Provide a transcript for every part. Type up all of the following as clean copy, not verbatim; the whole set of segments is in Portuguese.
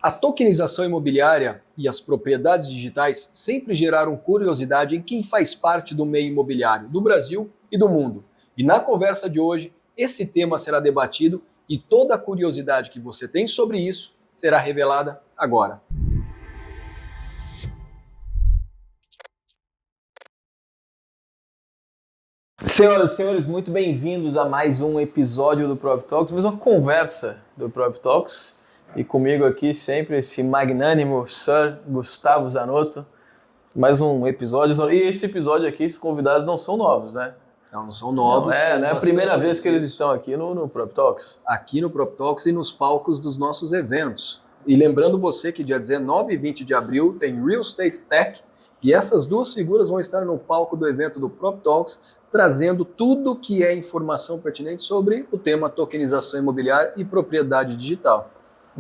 A tokenização imobiliária e as propriedades digitais sempre geraram curiosidade em quem faz parte do meio imobiliário do Brasil e do mundo. E na conversa de hoje, esse tema será debatido e toda a curiosidade que você tem sobre isso será revelada agora. Senhoras e senhores, muito bem-vindos a mais um episódio do Prop Talks, mais uma conversa do Prop Talks. E comigo aqui sempre esse magnânimo Sir Gustavo Zanotto. Mais um episódio. E esse episódio aqui, esses convidados não são novos, né? Não são novos. Não é a primeira vez que eles estão aqui no Prop Talks. Aqui no Prop Talks e nos palcos dos nossos eventos. E lembrando você que dia 19 e 20 de abril tem Real Estate Tech e essas duas figuras vão estar no palco do evento do Prop Talks trazendo tudo que é informação pertinente sobre o tema tokenização imobiliária e propriedade digital.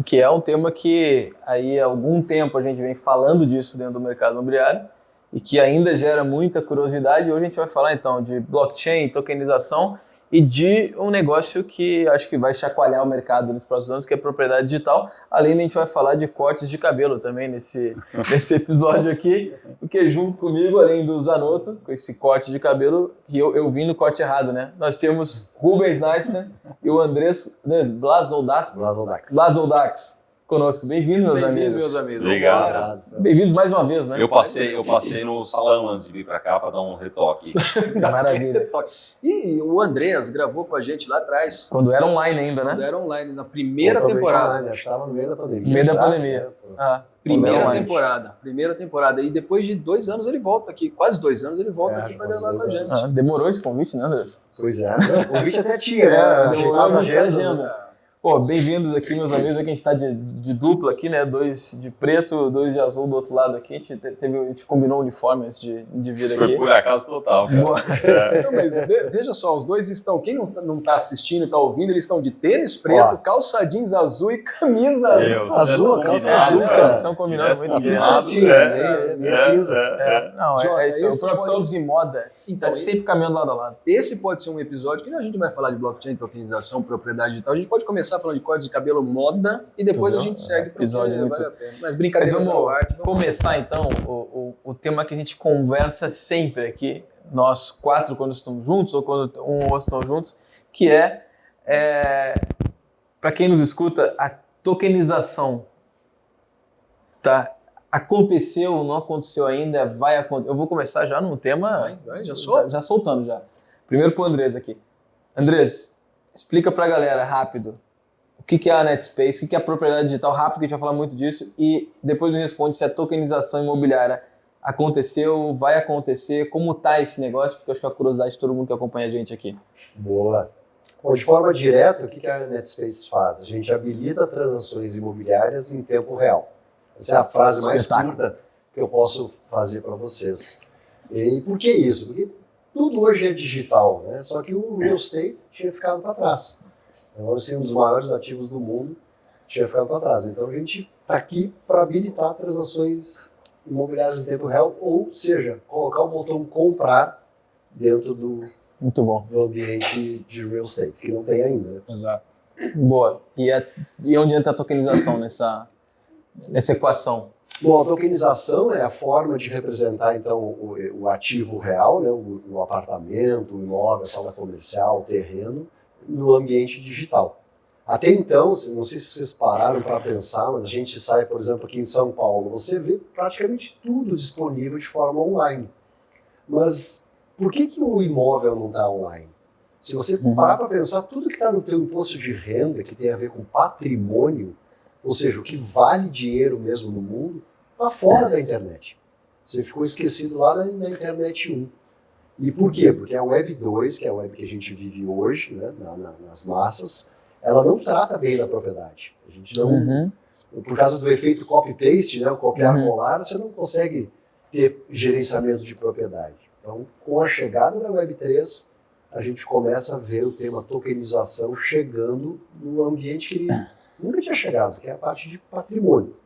Que é um tema que aí há algum tempo a gente vem falando disso dentro do mercado imobiliário e que ainda gera muita curiosidade. Hoje a gente vai falar então de blockchain, tokenização e de um negócio que acho que vai chacoalhar o mercado nos próximos anos, que é propriedade digital. Além de a gente vai falar de cortes de cabelo também nesse episódio aqui, porque junto comigo, além do Zanotto, com esse corte de cabelo, que eu vim no corte errado, né? Nós temos Rubens Neisner e o Andrés Blazoldax conosco. Bem-vindos, meus amigos. Obrigado. Bem-vindos mais uma vez, né? Eu passei no salão antes de vir para cá para dar um retoque. Maravilha. E o Andrés gravou com a gente lá atrás. Quando era online ainda, né? Quando era online, na primeira temporada. Online, estava no meio da pandemia. No meio da pandemia. Primeira temporada. E depois de 2 anos ele volta aqui. Quase 2 anos ele volta aqui para gravar com a gente. Demorou esse convite, né, Andrés? Pois é. O convite até tinha, né? Demorou a agenda. Pô, bem-vindos aqui, meus amigos. Aqui a gente está de dupla aqui, né? 2 de preto, 2 de azul do outro lado aqui. A gente combinou o uniforme antes de vir aqui. Foi por acaso total, cara. Não, mas veja só, os dois estão... Quem não está assistindo, está ouvindo, eles estão de tênis preto, calça jeans azul e camisa azul. Calça azul, cara. Eles estão combinando muito bem. Meio cinza. Não, o Prop Talks em moda então, está sempre caminhando lado a lado. Esse pode ser um episódio que a gente vai falar de blockchain, tokenização, propriedade digital. A gente pode começar falando de cortes de cabelo, moda, e depois a gente segue para o episódio muito... vale a pena. Mas brincadeiras à parte. Vamos começar então o tema que a gente conversa sempre aqui, nós 4 quando estamos juntos, ou quando um ou outro estão juntos, que é para quem nos escuta, a tokenização. Tá? Aconteceu, não aconteceu ainda, vai acontecer. Eu vou começar já no tema... Já soltando já. Primeiro para o Andrés aqui. Andrés, explica para a galera rápido o que é a NetSpace, o que é a propriedade digital, rápido, que a gente vai falar muito disso, e depois me responde se a tokenização imobiliária aconteceu, vai acontecer, como está esse negócio, porque eu acho que é a curiosidade de todo mundo que acompanha a gente aqui. Boa. Bom, de forma direta, o que a NetSpace faz? A gente habilita transações imobiliárias em tempo real. Essa é a frase mais curta que eu posso fazer para vocês. E por que isso? Porque tudo hoje é digital, né? Só que o real estate tinha ficado para trás. Então, assim, um dos maiores ativos do mundo tinha ficado para trás. Então, a gente está aqui para habilitar transações imobiliárias em tempo real, ou seja, colocar o botão comprar dentro do ambiente de real estate, que não tem ainda. Né? Exato. Boa. E onde entra a tokenização nessa equação? Bom, a tokenização é a forma de representar, então, o ativo real, né, o apartamento, o imóvel, a sala comercial, o terreno, no ambiente digital. Até então, não sei se vocês pararam para pensar, mas a gente sai, por exemplo, aqui em São Paulo, você vê praticamente tudo disponível de forma online. Mas por que o imóvel não está online? Se você parar para pensar, tudo que está no teu imposto de renda, que tem a ver com patrimônio, ou seja, o que vale dinheiro mesmo no mundo, está fora da internet. Você ficou esquecido lá na internet 1. E por quê? Porque a Web 2, que é a web que a gente vive hoje, né, nas massas, ela não trata bem da propriedade. A gente não, por causa do efeito copy-paste, né, o copiar-colar, você não consegue ter gerenciamento de propriedade. Então, com a chegada da Web 3, a gente começa a ver o tema tokenização chegando num ambiente que ele nunca tinha chegado, que é a parte de patrimônio.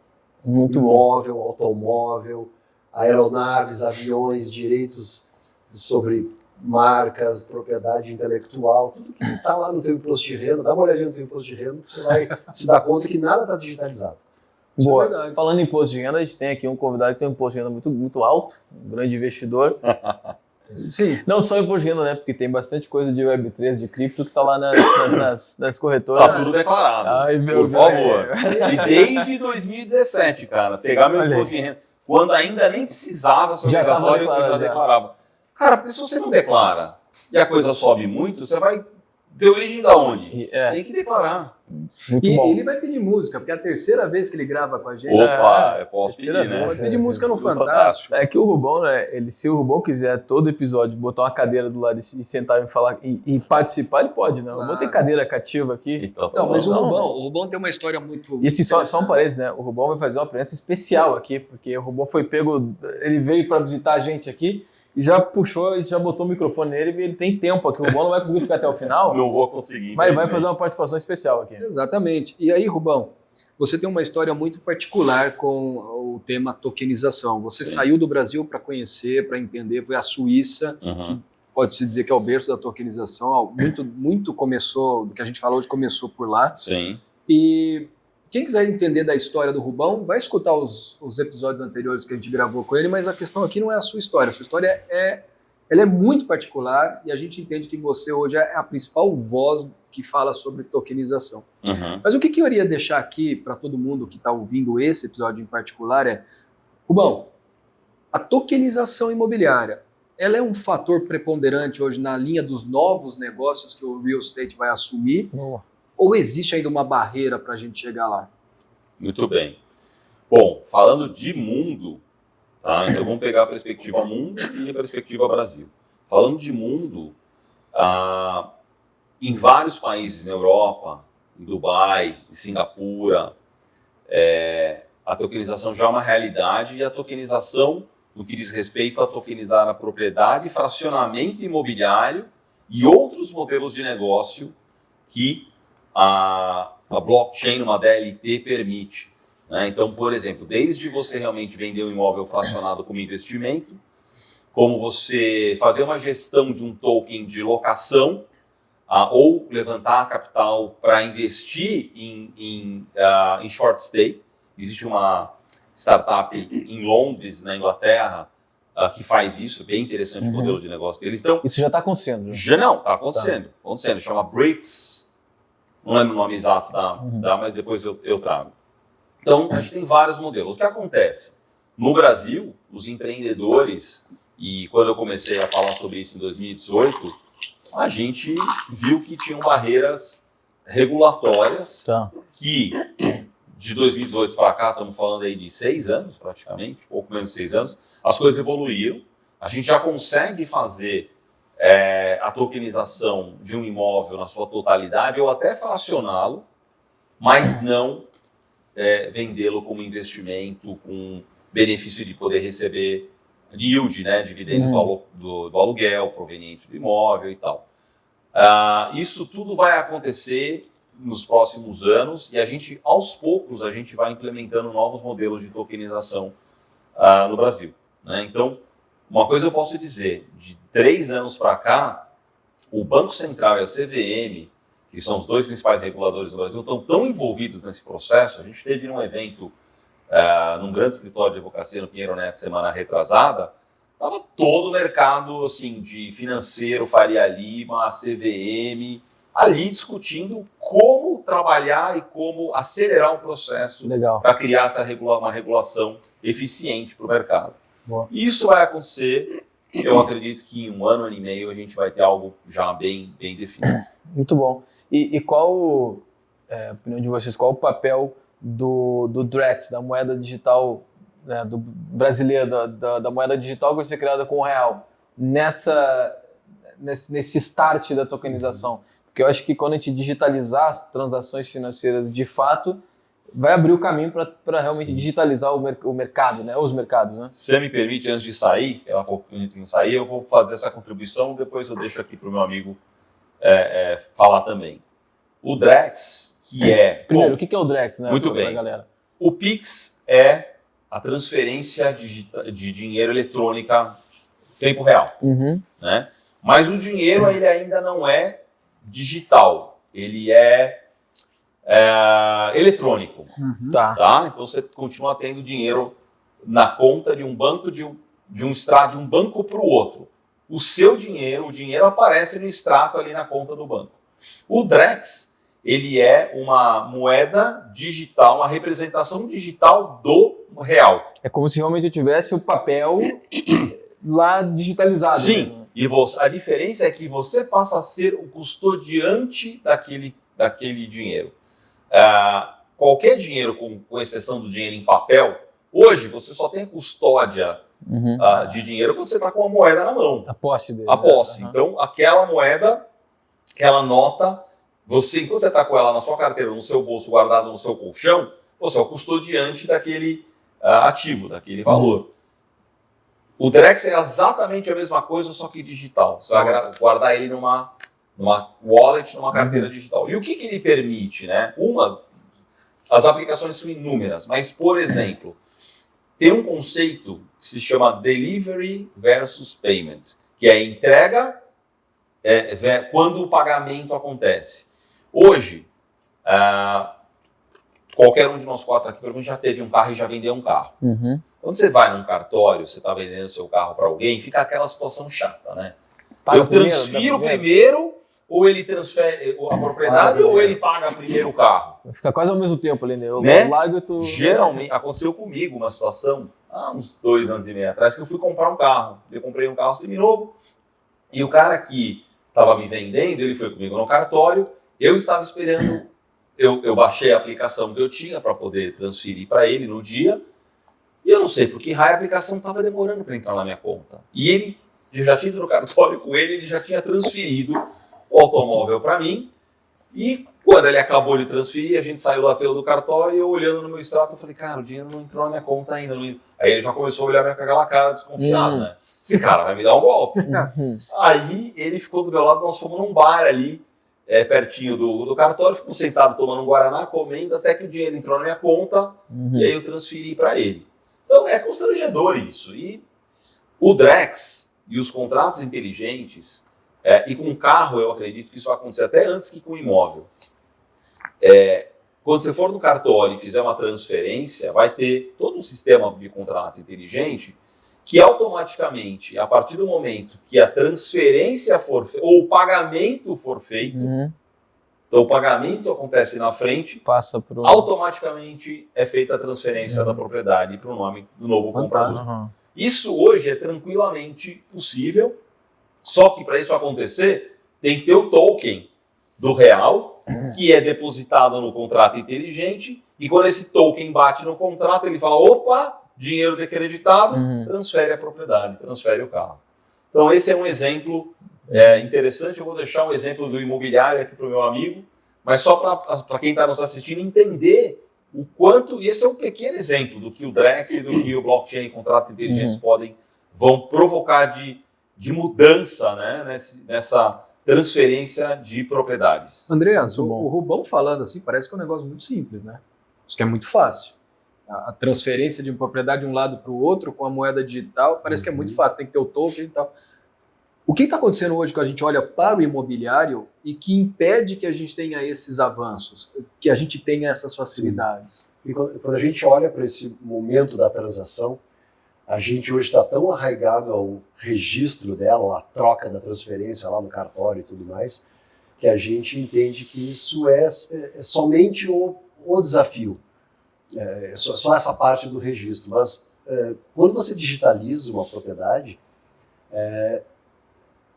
Muito imóvel, automóvel, aeronaves, aviões, direitos sobre marcas, propriedade intelectual, tudo que está lá no teu imposto de renda, dá uma olhadinha no teu imposto de renda, que você vai se dar conta que nada está digitalizado. Isso é Boa. verdade. Falando em imposto de renda, a gente tem aqui um convidado que tem um imposto de renda muito, muito alto, um grande investidor. Sim. Não só imposto de renda, né? Porque tem bastante coisa de Web3, de cripto, que tá lá nas corretoras. Tá tudo declarado. Ai, meu por Deus. favor. E desde 2017, cara, pegar meu Olha imposto de renda, quando ainda nem precisava ser Já tava obrigatório, eu declarado, já já. declarava. Cara, porque se você não declara e a coisa sobe muito, você vai ter origem da onde? É, Tem que declarar. muito E bom. ele vai pedir música, porque é a terceira vez que ele grava com a gente. Opa, eu posso terceira pedir, né? Vai pedir música no No Fantástico. É que o Rubão, né? Se o Rubão quiser todo episódio botar uma cadeira do lado e sentar e falar e participar, ele pode, né? O Rubão tem cadeira cativa aqui. Então, tá Não, mas bom. o Rubão tem uma história muito. E assim, só um interessante. parênteses, né? O Rubão vai fazer uma presença especial aqui, porque o Rubão foi pego, ele veio para visitar a gente aqui e já puxou e já botou o microfone nele e ele tem tempo aqui. O Rubão não vai conseguir ficar até o final, Não vou conseguir. mas vai infelizmente. fazer uma participação especial aqui. Exatamente. E aí, Rubão, você tem uma história muito particular com o tema tokenização. Você Sim. saiu do Brasil para conhecer, para entender, foi a Suíça, Uhum. pode-se dizer que é o berço da tokenização. Muito começou, do que a gente falou hoje, começou por lá. Sim. E quem quiser entender da história do Rubão, vai escutar os episódios anteriores que a gente gravou com ele, mas a questão aqui não é a sua história. A sua história ela é muito particular e a gente entende que você hoje é a principal voz que fala sobre tokenização. Uhum. Mas o que eu queria deixar aqui para todo mundo que está ouvindo esse episódio em particular é, Rubão, a tokenização imobiliária, ela é um fator preponderante hoje na linha dos novos negócios que o real estate vai assumir? Ou existe ainda uma barreira para a gente chegar lá? Muito bem. Bom, falando de mundo, tá? Então vamos pegar a perspectiva mundo e a perspectiva Brasil. Falando de mundo, em vários países na Europa, em Dubai, em Singapura, a tokenização já é uma realidade e a tokenização, no que diz respeito a tokenizar a propriedade, fracionamento imobiliário e outros modelos de negócio que a blockchain, uma DLT, permite. Né? Então, por exemplo, desde você realmente vender um imóvel fracionado como investimento, como você fazer uma gestão de um token de locação, ou levantar capital para investir em short stay. Existe uma startup em Londres, na Inglaterra, que faz isso, é bem interessante o modelo de negócio deles. Então, Isso já está acontecendo. já não, está acontecendo, chama Bricks, não lembro o nome exato mas depois eu trago. Então, a gente tem vários modelos. O que acontece? No Brasil, os empreendedores, e quando eu comecei a falar sobre isso em 2018, a gente viu que tinham barreiras regulatórias que, de 2018 para cá, estamos falando aí de 6 anos praticamente, pouco menos de 6 anos, as coisas evoluíram. A gente já consegue fazer a tokenização de um imóvel na sua totalidade ou até fracioná-lo, mas não vendê-lo como investimento, com benefício de poder receber yield, né, dividendos do aluguel proveniente do imóvel e tal. Isso tudo vai acontecer nos próximos anos e a gente, aos poucos, a gente vai implementando novos modelos de tokenização no Brasil. Né? Então, uma coisa eu posso dizer, de 3 anos para cá, o Banco Central e a CVM, que são os 2 principais reguladores do Brasil, estão tão envolvidos nesse processo. A gente teve um evento num grande escritório de advocacia no Pinheiro Neto semana retrasada, estava todo o mercado assim, de financeiro, Faria Lima, a CVM, ali discutindo como trabalhar e como acelerar o processo para criar uma regulação eficiente para o mercado. Boa. Isso vai acontecer, eu acredito que em 1 ano e meio a gente vai ter algo já bem definido. Muito bom. E qual, a opinião de vocês, qual o papel do Drex, da moeda digital, né, do brasileira, da moeda digital que vai ser criada com o real, nesse start da tokenização? Porque eu acho que quando a gente digitalizar as transações financeiras de fato, vai abrir o caminho para realmente digitalizar o mercado, né, os mercados. Né? Se você me permite, antes de sair, é um pouco antes de sair, eu vou fazer essa contribuição, depois eu deixo aqui para o meu amigo falar também. O Drex, que Primeiro, o que é o Drex, né? Muito bem. Galera? O Pix é a transferência de dinheiro eletrônica em tempo real. Né? Mas o dinheiro ele ainda não é digital. Ele é eletrônico. Tá. Então você continua tendo dinheiro na conta de um banco, de um extrato de um banco para o outro. O seu dinheiro, o dinheiro aparece no extrato ali na conta do banco. O Drex, ele é uma moeda digital, uma representação digital do real. É como se realmente eu tivesse o papel lá digitalizado. Sim, né? e a diferença é que você passa a ser o custodiante daquele dinheiro. Qualquer dinheiro, com exceção do dinheiro em papel, hoje você só tem a custódia de dinheiro quando você está com a moeda na mão. A posse dele. A posse. Né? Então, aquela moeda, aquela nota, enquanto você está com ela na sua carteira, no seu bolso, guardado no seu colchão, você é o custodiante daquele ativo, daquele valor. O Drex é exatamente a mesma coisa, só que digital. Você vai guardar ele numa wallet, numa carteira digital. E o que ele permite, né? As aplicações são inúmeras, mas, por exemplo, tem um conceito que se chama Delivery versus Payment, que é a entrega quando o pagamento acontece. Hoje, qualquer um de nós 4 aqui, pelo menos, já teve um carro e já vendeu um carro. Quando você vai num cartório, você está vendendo seu carro para alguém, fica aquela situação chata, né? Paga Eu transfiro primeiro, ou ele transfere a propriedade, ou ele paga primeiro o carro. Fica quase ao mesmo tempo ali, né? Eu Né? largo e tu... Geralmente, aconteceu comigo uma situação, há uns 2 anos e meio atrás, que eu fui comprar um carro. Eu comprei um carro seminovo, e o cara que estava me vendendo, ele foi comigo no cartório, eu estava esperando, eu baixei a aplicação que eu tinha para poder transferir para ele no dia, e eu não sei por que raio a aplicação estava demorando para entrar na minha conta. E eu já tinha ido no cartório com ele já tinha transferido o automóvel para mim. E quando ele acabou de transferir, a gente saiu da fila do cartório e eu olhando no meu extrato, eu falei, cara, o dinheiro não entrou na minha conta ainda. Aí ele já começou a olhar com aquela cara desconfiada, né? Esse cara vai me dar um golpe. Aí ele ficou do meu lado, nós fomos num bar ali, pertinho do cartório, ficamos sentados tomando um Guaraná, comendo, até que o dinheiro entrou na minha conta e aí eu transferi para ele. Então é constrangedor isso. E o Drex e os contratos inteligentes, e com carro eu acredito que isso vai acontecer até antes que com imóvel. Quando você for no cartório e fizer uma transferência, vai ter todo um sistema de contrato inteligente que automaticamente, a partir do momento que a transferência for feita, ou o pagamento for feito, então o pagamento acontece na frente, passa pro... automaticamente é feita a transferência da propriedade para o nome do novo comprador. Isso hoje é tranquilamente possível, só que para isso acontecer tem que ter o token do real, que é depositado no contrato inteligente, e quando esse token bate no contrato, ele fala, opa, dinheiro decreditado, transfere a propriedade, transfere o carro. Então esse é um exemplo interessante. Eu vou deixar um exemplo do imobiliário aqui para o meu amigo, mas só para quem está nos assistindo entender o quanto, e esse é um pequeno exemplo do que o Drex e do que o blockchain e contratos inteligentes vão provocar de mudança, né, nessa transferência de propriedades. Andreas, o Rubão falando assim, parece que é um negócio muito simples, né? Isso que é muito fácil. A transferência de uma propriedade de um lado para o outro com a moeda digital, parece que é muito fácil, tem que ter o token e tal. O que está acontecendo hoje quando a gente olha para o imobiliário e que impede que a gente tenha esses avanços, que a gente tenha essas facilidades? E quando a gente olha para esse momento da transação, a gente hoje está tão arraigado ao registro dela, à troca da transferência lá no cartório e tudo mais, que a gente entende que isso é somente o desafio. Só essa parte do registro. Mas quando você digitaliza uma propriedade,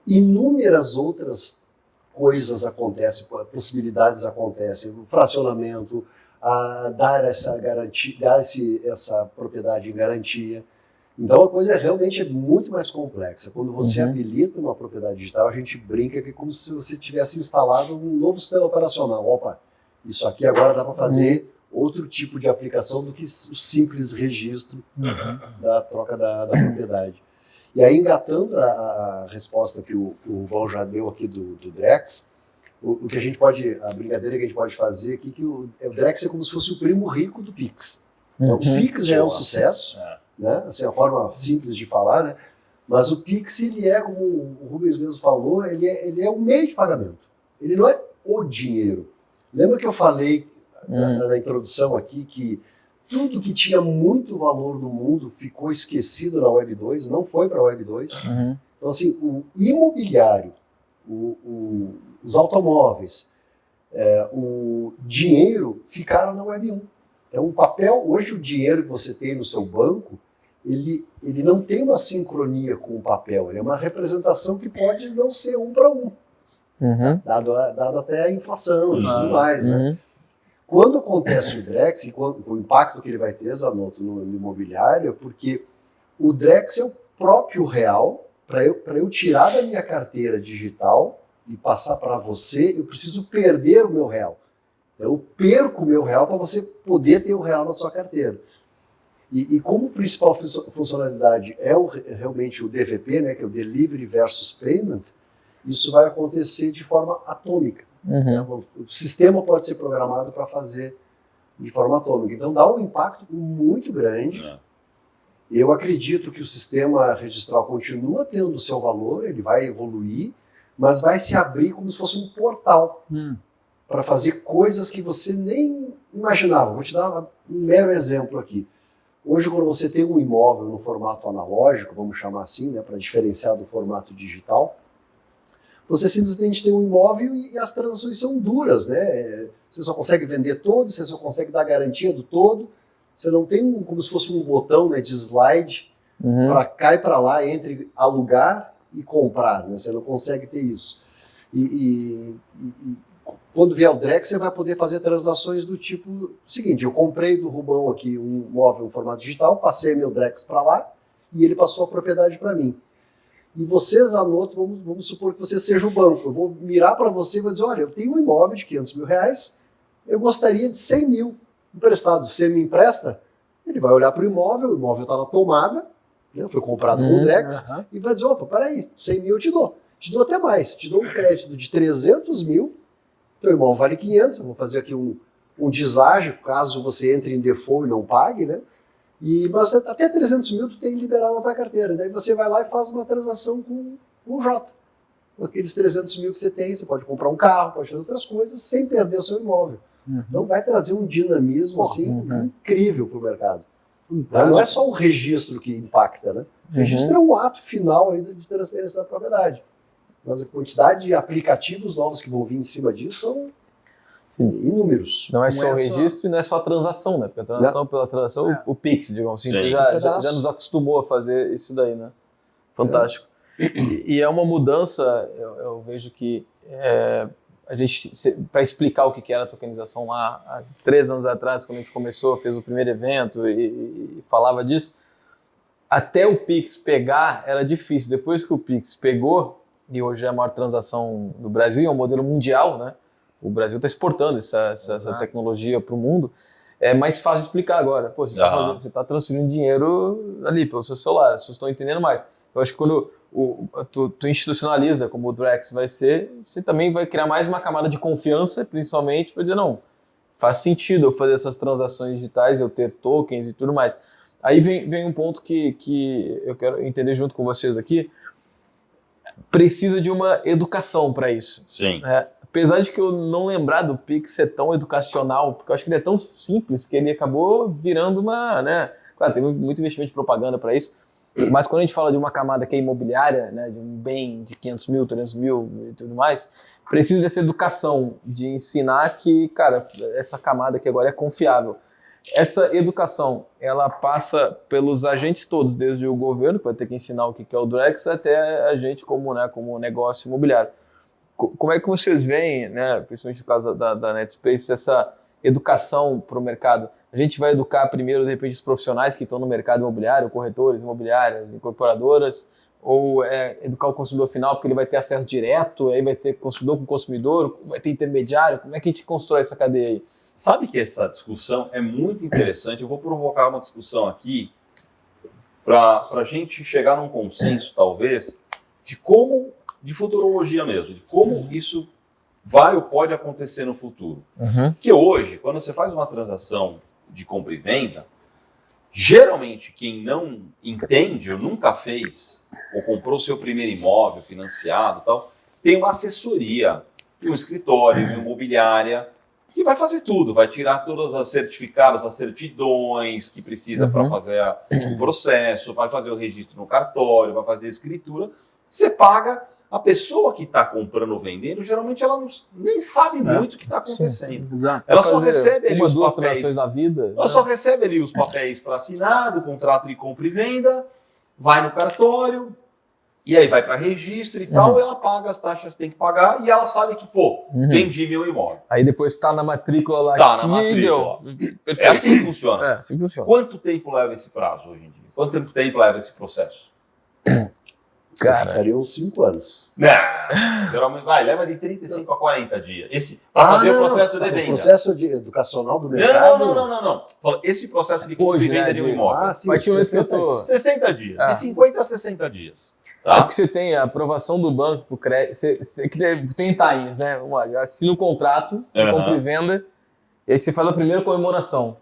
inúmeras outras coisas acontecem, possibilidades acontecem, o fracionamento, dar essa garantia, essa propriedade em garantia. Então a coisa realmente é muito mais complexa. Quando você habilita uma propriedade digital, a gente brinca que é como se você tivesse instalado um novo sistema operacional. Opa, isso aqui agora dá para fazer outro tipo de aplicação do que o simples registro da troca da propriedade. E aí, engatando a resposta que o Rubão já deu aqui do Drex, o que a gente pode, a brincadeira que a gente pode fazer aqui, que o Drex é como se fosse o primo rico do Pix. Então, o Pix já é um sucesso, né? Assim, a forma simples de falar, né? Mas o Pix, ele é, como o Rubens mesmo falou, ele é um meio de pagamento. Ele não é o dinheiro. Lembra que eu falei na introdução aqui que tudo que tinha muito valor no mundo ficou esquecido na Web 2, não foi para a Web 2. Então, assim, o imobiliário, os automóveis, o dinheiro ficaram na Web 1. Então, o papel, hoje o dinheiro que você tem no seu banco, ele não tem uma sincronia com o papel, ele é uma representação que pode não ser um para um, dado até a inflação e tudo mais, né? Quando acontece o Drex, e o impacto que ele vai ter, Zanotto, no imobiliário, porque o Drex é o próprio real. Para eu tirar da minha carteira digital e passar para você, eu preciso perder o meu real. Então, eu perco o meu real para você poder ter o real na sua carteira. E como principal funcionalidade é realmente o DVP, né, que é o Delivery versus Payment, isso vai acontecer de forma atômica. Né? O sistema pode ser programado para fazer de forma atômica. Então, dá um impacto muito grande. Eu acredito que o sistema registral continua tendo o seu valor, ele vai evoluir, mas vai se abrir como se fosse um portal para fazer coisas que você nem imaginava. Vou te dar um mero exemplo aqui. Hoje, quando você tem um imóvel no formato analógico, vamos chamar assim, né, para diferenciar do formato digital, você simplesmente tem um imóvel e as transações são duras, né? Você só consegue vender todo, você só consegue dar garantia do todo. Você não tem como se fosse um botão, né, de slide para cá e para lá entre alugar e comprar. Né? Você não consegue ter isso. E quando vier o Drex, você vai poder fazer transações do tipo seguinte: eu comprei do Rubão aqui um móvel em formato digital, passei meu Drex para lá e ele passou a propriedade para mim. E você, Zanotto, vamos supor que você seja o banco. Eu vou mirar para você e vou dizer: olha, eu tenho um imóvel de R$500 mil, eu gostaria de 100 mil emprestado. Você me empresta? Ele vai olhar para o imóvel está na tomada, né, foi comprado com o Drex, e vai dizer: opa, peraí, 100 mil eu te dou até mais, te dou um crédito de 300 mil, teu imóvel vale 500, eu vou fazer aqui um deságio, caso você entre em default e não pague, né? Mas até 300 mil tu tem liberado na tua carteira, daí você vai lá e faz uma transação com o J. Com aqueles 300 mil que você tem, você pode comprar um carro, pode fazer outras coisas sem perder o seu imóvel. Então vai trazer um dinamismo assim, incrível para o mercado. Não é só o registro que impacta, né? O registro é um ato final ainda de transferência da propriedade. Mas a quantidade de aplicativos novos que vão vir em cima disso são inúmeros. Não é só o registro e não é só a transação, né? Porque a transação pela transação, o Pix, digamos assim, já nos acostumou a fazer isso daí, né? Fantástico. E é uma mudança, eu vejo que a gente, para explicar o que era a tokenização lá, há 3 anos atrás, quando a gente começou, fez o primeiro evento e falava disso, até o Pix pegar era difícil. Depois que o Pix pegou, e hoje é a maior transação do Brasil, é um modelo mundial, né? O Brasil está exportando essa tecnologia para o mundo. É mais fácil de explicar agora. Pô, você está transferindo dinheiro ali pelo seu celular, as pessoas estão entendendo mais. Eu acho que quando tu institucionaliza como o Drex vai ser, você também vai criar mais uma camada de confiança, principalmente, para dizer: não, faz sentido eu fazer essas transações digitais, eu ter tokens e tudo mais. Aí vem um ponto que eu quero entender junto com vocês aqui. Precisa de uma educação para isso. Sim. Apesar de que eu não lembrar do Pix ser tão educacional, porque eu acho que ele é tão simples que ele acabou virando uma... né? Claro, tem muito investimento de propaganda para isso, mas quando a gente fala de uma camada que é imobiliária, né, de um bem de 500 mil, 300 mil e tudo mais, precisa dessa educação de ensinar que, cara, essa camada aqui agora é confiável. Essa educação, ela passa pelos agentes todos, desde o governo, que vai ter que ensinar o que é o Drex, até a gente como negócio imobiliário. Como é que vocês veem, né, principalmente no caso da NetSpace, essa educação para o mercado? A gente vai educar primeiro, de repente, os profissionais que estão no mercado imobiliário, corretores, imobiliárias, incorporadoras, ou educar o consumidor final, porque ele vai ter acesso direto, aí vai ter consumidor com consumidor, vai ter intermediário? Como é que a gente constrói essa cadeia aí? Sabe que essa discussão é muito interessante. Eu vou provocar uma discussão aqui para a gente chegar num consenso, talvez, de futurologia mesmo, de como isso vai ou pode acontecer no futuro. Porque hoje, quando você faz uma transação de compra e venda, geralmente quem não entende ou nunca fez, ou comprou seu primeiro imóvel financiado e tal, tem uma assessoria de um escritório, de uma imobiliária, que vai fazer tudo, vai tirar todos os certificados, as certidões que precisa para fazer o processo, vai fazer o registro no cartório, vai fazer a escritura. Você paga, a pessoa que está comprando ou vendendo, geralmente ela nem sabe muito o que está acontecendo. Exato. Ela só recebe ali os duas papéis. transações na vida. Ela só recebe ali os papéis para assinar, do contrato de compra e venda, vai no cartório, e aí vai para registro e tal, ela paga as taxas que tem que pagar, e ela sabe que, vendi meu imóvel. Aí depois está na matrícula lá. Tá na matrícula. Perfeito. É assim que funciona. É, assim que funciona. Quanto tempo leva esse prazo hoje em dia? Quanto tempo leva esse processo? Cara, Ficaria uns 5 anos. Não, geralmente leva de 35 a 40 dias. Para fazer o processo de venda. O processo educacional do mercado? Não. Esse processo de compra e venda de um imóvel. Ah, sim, Mas tinha um 60 dias. Ah. De 50 a 60 dias. é Tá? porque você tem a aprovação do banco pro crédito. Tem times, né? Assina o contrato de compra e venda, e aí você faz a primeira comemoração.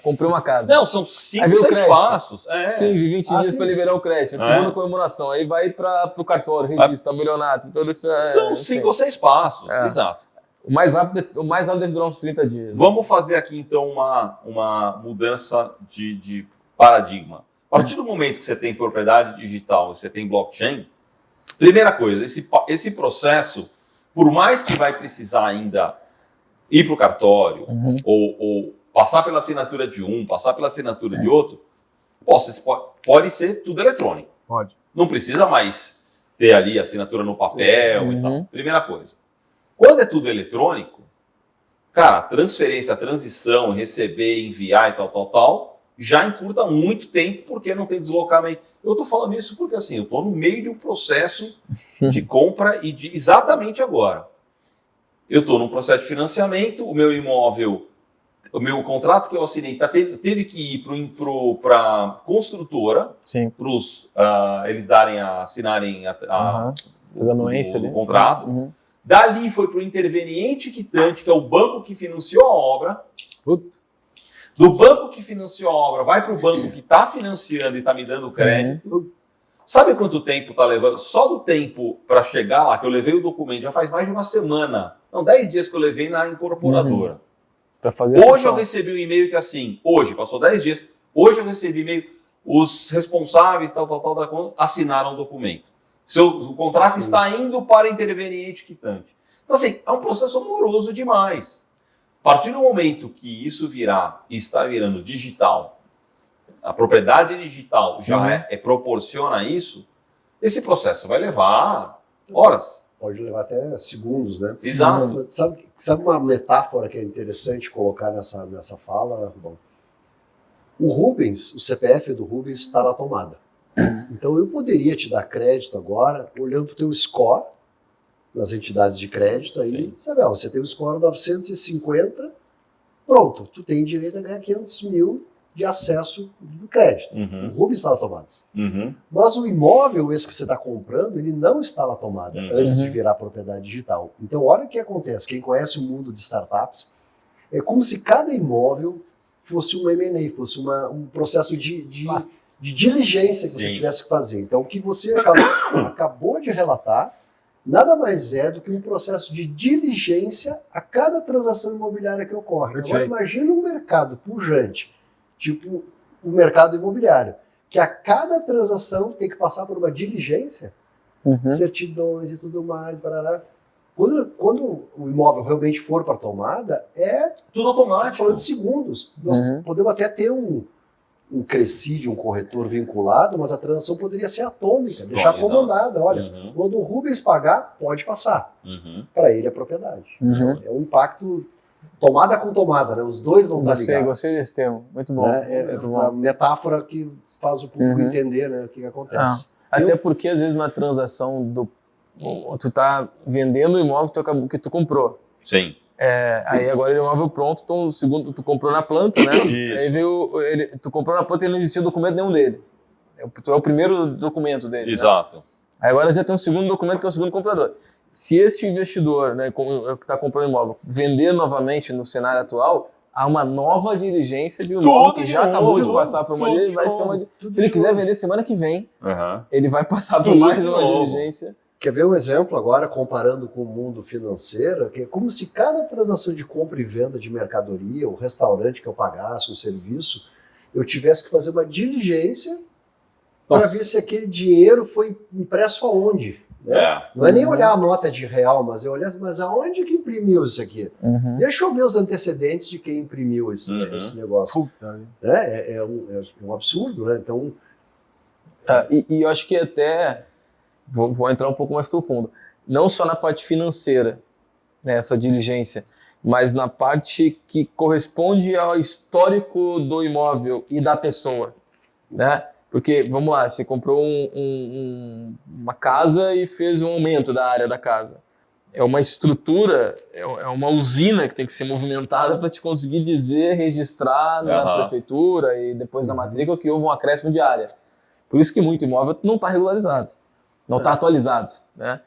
Comprei uma casa. Não, são 5, Aí vem o 6 crédito. passos. 15, 20 dias sim. para liberar o crédito. A segunda comemoração. Aí vai para o cartório, registro, tabelionato. Todo isso, São 5 ou 6 passos, É. exato. O mais rápido deve durar uns 30 dias. Vamos fazer aqui então uma mudança de paradigma. A partir do momento que você tem propriedade digital, você tem blockchain, primeira coisa, esse processo, por mais que vai precisar ainda ir para o cartório, ou passar pela assinatura de um, passar pela assinatura de outro, pode ser tudo eletrônico. Pode. Não precisa mais ter ali a assinatura no papel e tal. Primeira coisa. Quando é tudo eletrônico, cara, a transferência, a transição, receber, enviar e tal, já encurta muito tempo porque não tem deslocamento. Eu estou falando isso porque assim, eu estou no meio de um processo de compra e exatamente agora. Eu estou num processo de financiamento, o meu imóvel, o meu contrato que eu assinei teve que ir para a construtora, para eles assinarem As anuências ali. o contrato. Dali foi para o interveniente quitante, que é o banco que financiou a obra. Do banco que financiou a obra, vai para o banco que está financiando e está me dando crédito. Sabe quanto tempo está levando? Só do tempo para chegar lá, que eu levei o documento, já faz mais de uma semana. Não, 10 dias que eu levei na incorporadora. Para fazer Hoje eu recebi um e-mail que assim, hoje, passou 10 dias, hoje eu recebi e-mail, os responsáveis, tal, da conta, assinaram o documento. O contrato está indo para o interveniente quitante. Então assim, é um processo moroso demais. A partir do momento que isso está virando digital, a propriedade digital já proporciona isso, esse processo vai levar horas. Pode levar até segundos, né? Exato. Sabe uma metáfora que é interessante colocar nessa fala, Rubão? O Rubens, o CPF do Rubens está na tomada. Então eu poderia te dar crédito agora, olhando para o teu score nas entidades de crédito, aí, sabe, você tem o score 950, pronto, tu tem direito a ganhar 500 mil de acesso do crédito. O Rubens está na tomada. Mas o imóvel, esse que você está comprando, ele não está na tomada antes de virar propriedade digital. Então, olha o que acontece. Quem conhece o mundo de startups, é como se cada imóvel fosse um M&A, fosse um processo de diligência que você tivesse que fazer. Então, o que você acabou de relatar nada mais é do que um processo de diligência a cada transação imobiliária que ocorre. Perfeito. Agora, imagina um mercado pujante, tipo o mercado imobiliário, que a cada transação tem que passar por uma diligência, certidões e tudo mais, barará. Quando o imóvel realmente for para a tomada, é tudo automático. Falando de segundos. Nós podemos até ter um Crescide, um corretor vinculado, mas a transação poderia ser atômica, deixar comandada. Olha, quando o Rubens pagar, pode passar. Para ele a propriedade. É um impacto tomada com tomada, né? Os dois não estão ligados. Gostei desse termo, muito bom. É uma metáfora que faz o público entender, né, o que acontece. Até porque às vezes uma transação tu tá vendendo o imóvel que tu comprou. Sim. Aí agora ele é um imóvel pronto, então o segundo tu comprou na planta, né? Isso. Aí tu comprou na planta e não existia documento nenhum dele. Tu é o primeiro documento dele. Exato. Né? Aí agora já tem um segundo documento que é o segundo comprador. Se este investidor, né, que está comprando imóvel, vender novamente no cenário atual, há uma nova diligência de um imóvel que já acabou de passar por uma. Vai ser uma. Se ele quiser vender semana que vem, ele vai passar por mais uma diligência. Quer ver um exemplo agora, comparando com o mundo financeiro, que é como se cada transação de compra e venda de mercadoria, o restaurante que eu pagasse, um serviço, eu tivesse que fazer uma diligência para ver se aquele dinheiro foi impresso aonde. Né? Não é nem olhar a nota de real, mas eu olhar, mas aonde que imprimiu isso aqui? Deixa eu ver os antecedentes de quem imprimiu esse negócio. É um absurdo, né? Então... E eu acho que até, vou entrar um pouco mais profundo, não só na parte financeira, né, essa diligência, mas na parte que corresponde ao histórico do imóvel e da pessoa, né? Porque, vamos lá, você comprou uma casa e fez um aumento da área da casa. É uma estrutura, é uma usina que tem que ser movimentada para te conseguir dizer, registrar na prefeitura e depois na matrícula que houve um acréscimo de área. Por isso que muito imóvel não está regularizado, não está atualizado. Né?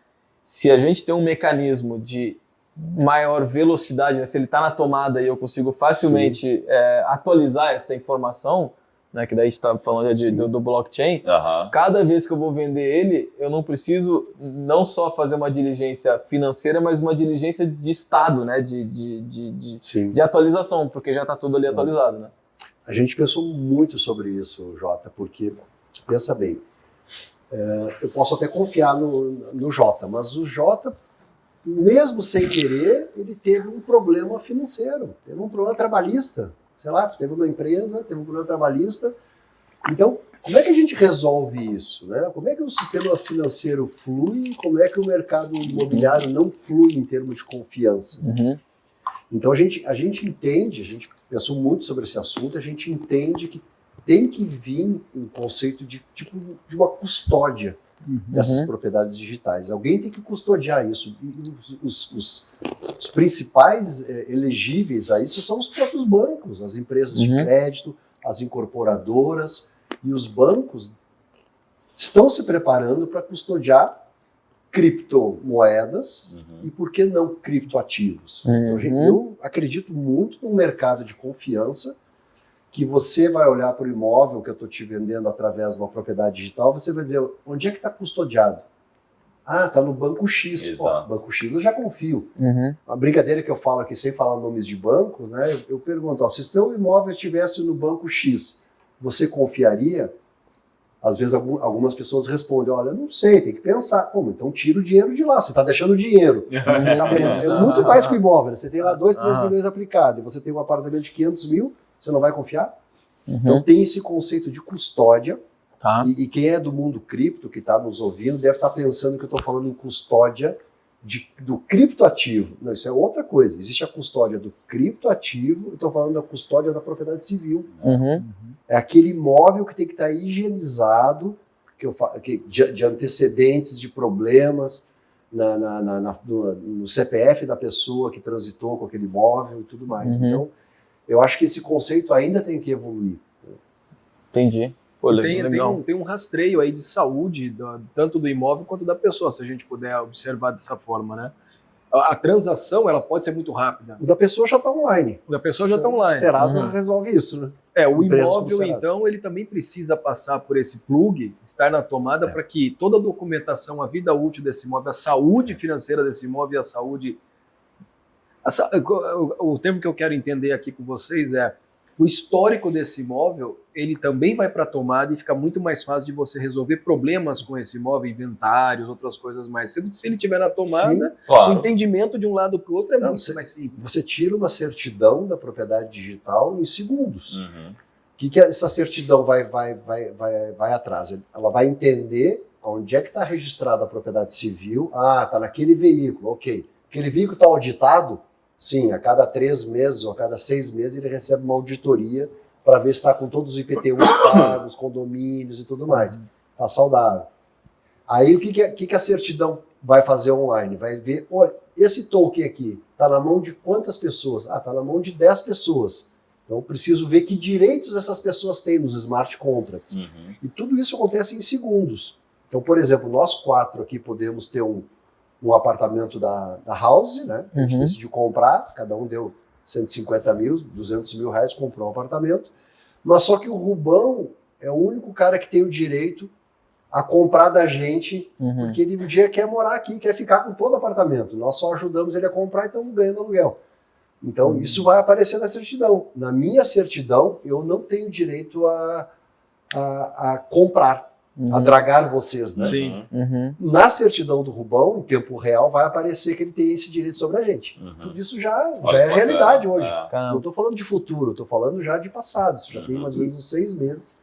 Se a gente tem um mecanismo de maior velocidade, né? Se ele está na tomada e eu consigo facilmente atualizar essa informação, né, que daí a gente está falando do blockchain, cada vez que eu vou vender ele, eu não preciso não só fazer uma diligência financeira, mas uma diligência de estado, né, de atualização, porque já está tudo ali atualizado. Né? A gente pensou muito sobre isso, Jota, porque, pensa bem, eu posso até confiar no Jota, mas o Jota, mesmo sem querer, ele teve um problema financeiro, teve um problema trabalhista. Sei lá, teve uma empresa, teve um problema trabalhista. Então, como é que a gente resolve isso? Né? Como é que o sistema financeiro flui? Como é que o mercado imobiliário não flui em termos de confiança? Então, a gente entende, a gente pensou muito sobre esse assunto, a gente entende que tem que vir um conceito de uma custódia dessas propriedades digitais. Alguém tem que custodiar isso. E os principais elegíveis a isso são os próprios bancos, as empresas de crédito, as incorporadoras, e os bancos estão se preparando para custodiar criptomoedas e, por que não, criptoativos. Então, eu acredito muito num mercado de confiança, que você vai olhar para o imóvel que eu estou te vendendo através de uma propriedade digital, você vai dizer, onde é que está custodiado? Ah, está no Banco X. Pô, Banco X eu já confio. A brincadeira que eu falo aqui, sem falar nomes de banco, né, eu pergunto, se o seu imóvel estivesse no Banco X, você confiaria? Às vezes algumas pessoas respondem, olha, eu não sei, tem que pensar. Pô, então tira o dinheiro de lá, você está deixando o dinheiro. É muito mais que o imóvel, você tem lá 2, 3 milhões aplicados, e você tem um apartamento de 500 mil, você não vai confiar? Então tem esse conceito de custódia, e quem é do mundo cripto, que está nos ouvindo, deve estar pensando que eu estou falando em custódia do criptoativo. Não, isso é outra coisa. Existe a custódia do criptoativo, eu estou falando da custódia da propriedade civil. É aquele imóvel que tem que estar higienizado, de antecedentes, de problemas, no CPF da pessoa que transitou com aquele imóvel e tudo mais. Então, eu acho que esse conceito ainda tem que evoluir. Entendi. Pô, tem um rastreio aí de saúde, tanto do imóvel quanto da pessoa, se a gente puder observar dessa forma, né? A transação, ela pode ser muito rápida. O da pessoa já está online. O da pessoa já está online. O Serasa resolve isso, né? O imóvel, então, ele também precisa passar por esse plug, estar na tomada, para que toda a documentação, a vida útil desse imóvel, a saúde financeira desse imóvel e a saúde... O termo que eu quero entender aqui com vocês é o histórico desse imóvel, ele também vai para a tomada e fica muito mais fácil de você resolver problemas com esse imóvel, inventários, outras coisas mais. Sendo que se ele estiver na tomada, o entendimento de um lado para o outro é muito mais simples. Você tira uma certidão da propriedade digital em segundos. O que essa certidão vai atrás? Ela vai entender onde é que está registrada a propriedade civil. Ah, está naquele veículo, ok. Aquele veículo está auditado? Sim, a cada 3 meses ou a cada 6 meses ele recebe uma auditoria para ver se está com todos os IPTUs pagos, condomínios e tudo mais. Está saudável. Aí o que a certidão vai fazer online? Vai ver, olha, esse token aqui está na mão de quantas pessoas? Ah, está na mão de 10 pessoas. Então eu preciso ver que direitos essas pessoas têm nos smart contracts. E tudo isso acontece em segundos. Então, por exemplo, nós 4 aqui podemos ter um apartamento da House, né? A gente decidiu comprar, cada um deu 150 mil, 200 mil reais, comprou um apartamento, mas só que o Rubão é o único cara que tem o direito a comprar da gente, Uhum. porque ele um dia quer morar aqui, quer ficar com todo o apartamento. Nós só ajudamos ele a comprar e estamos ganhando aluguel. Então, isso vai aparecer na certidão. Na minha certidão, eu não tenho direito a comprar, a dragar vocês, né? Sim. Uhum. Na certidão do Rubão, em tempo real, vai aparecer que ele tem esse direito sobre a gente. Uhum. Tudo isso já Olha é que realidade bacana. hoje. É. Não Caramba. estou falando de futuro, estou falando já de passado. Isso já tem mais ou menos uns 6 meses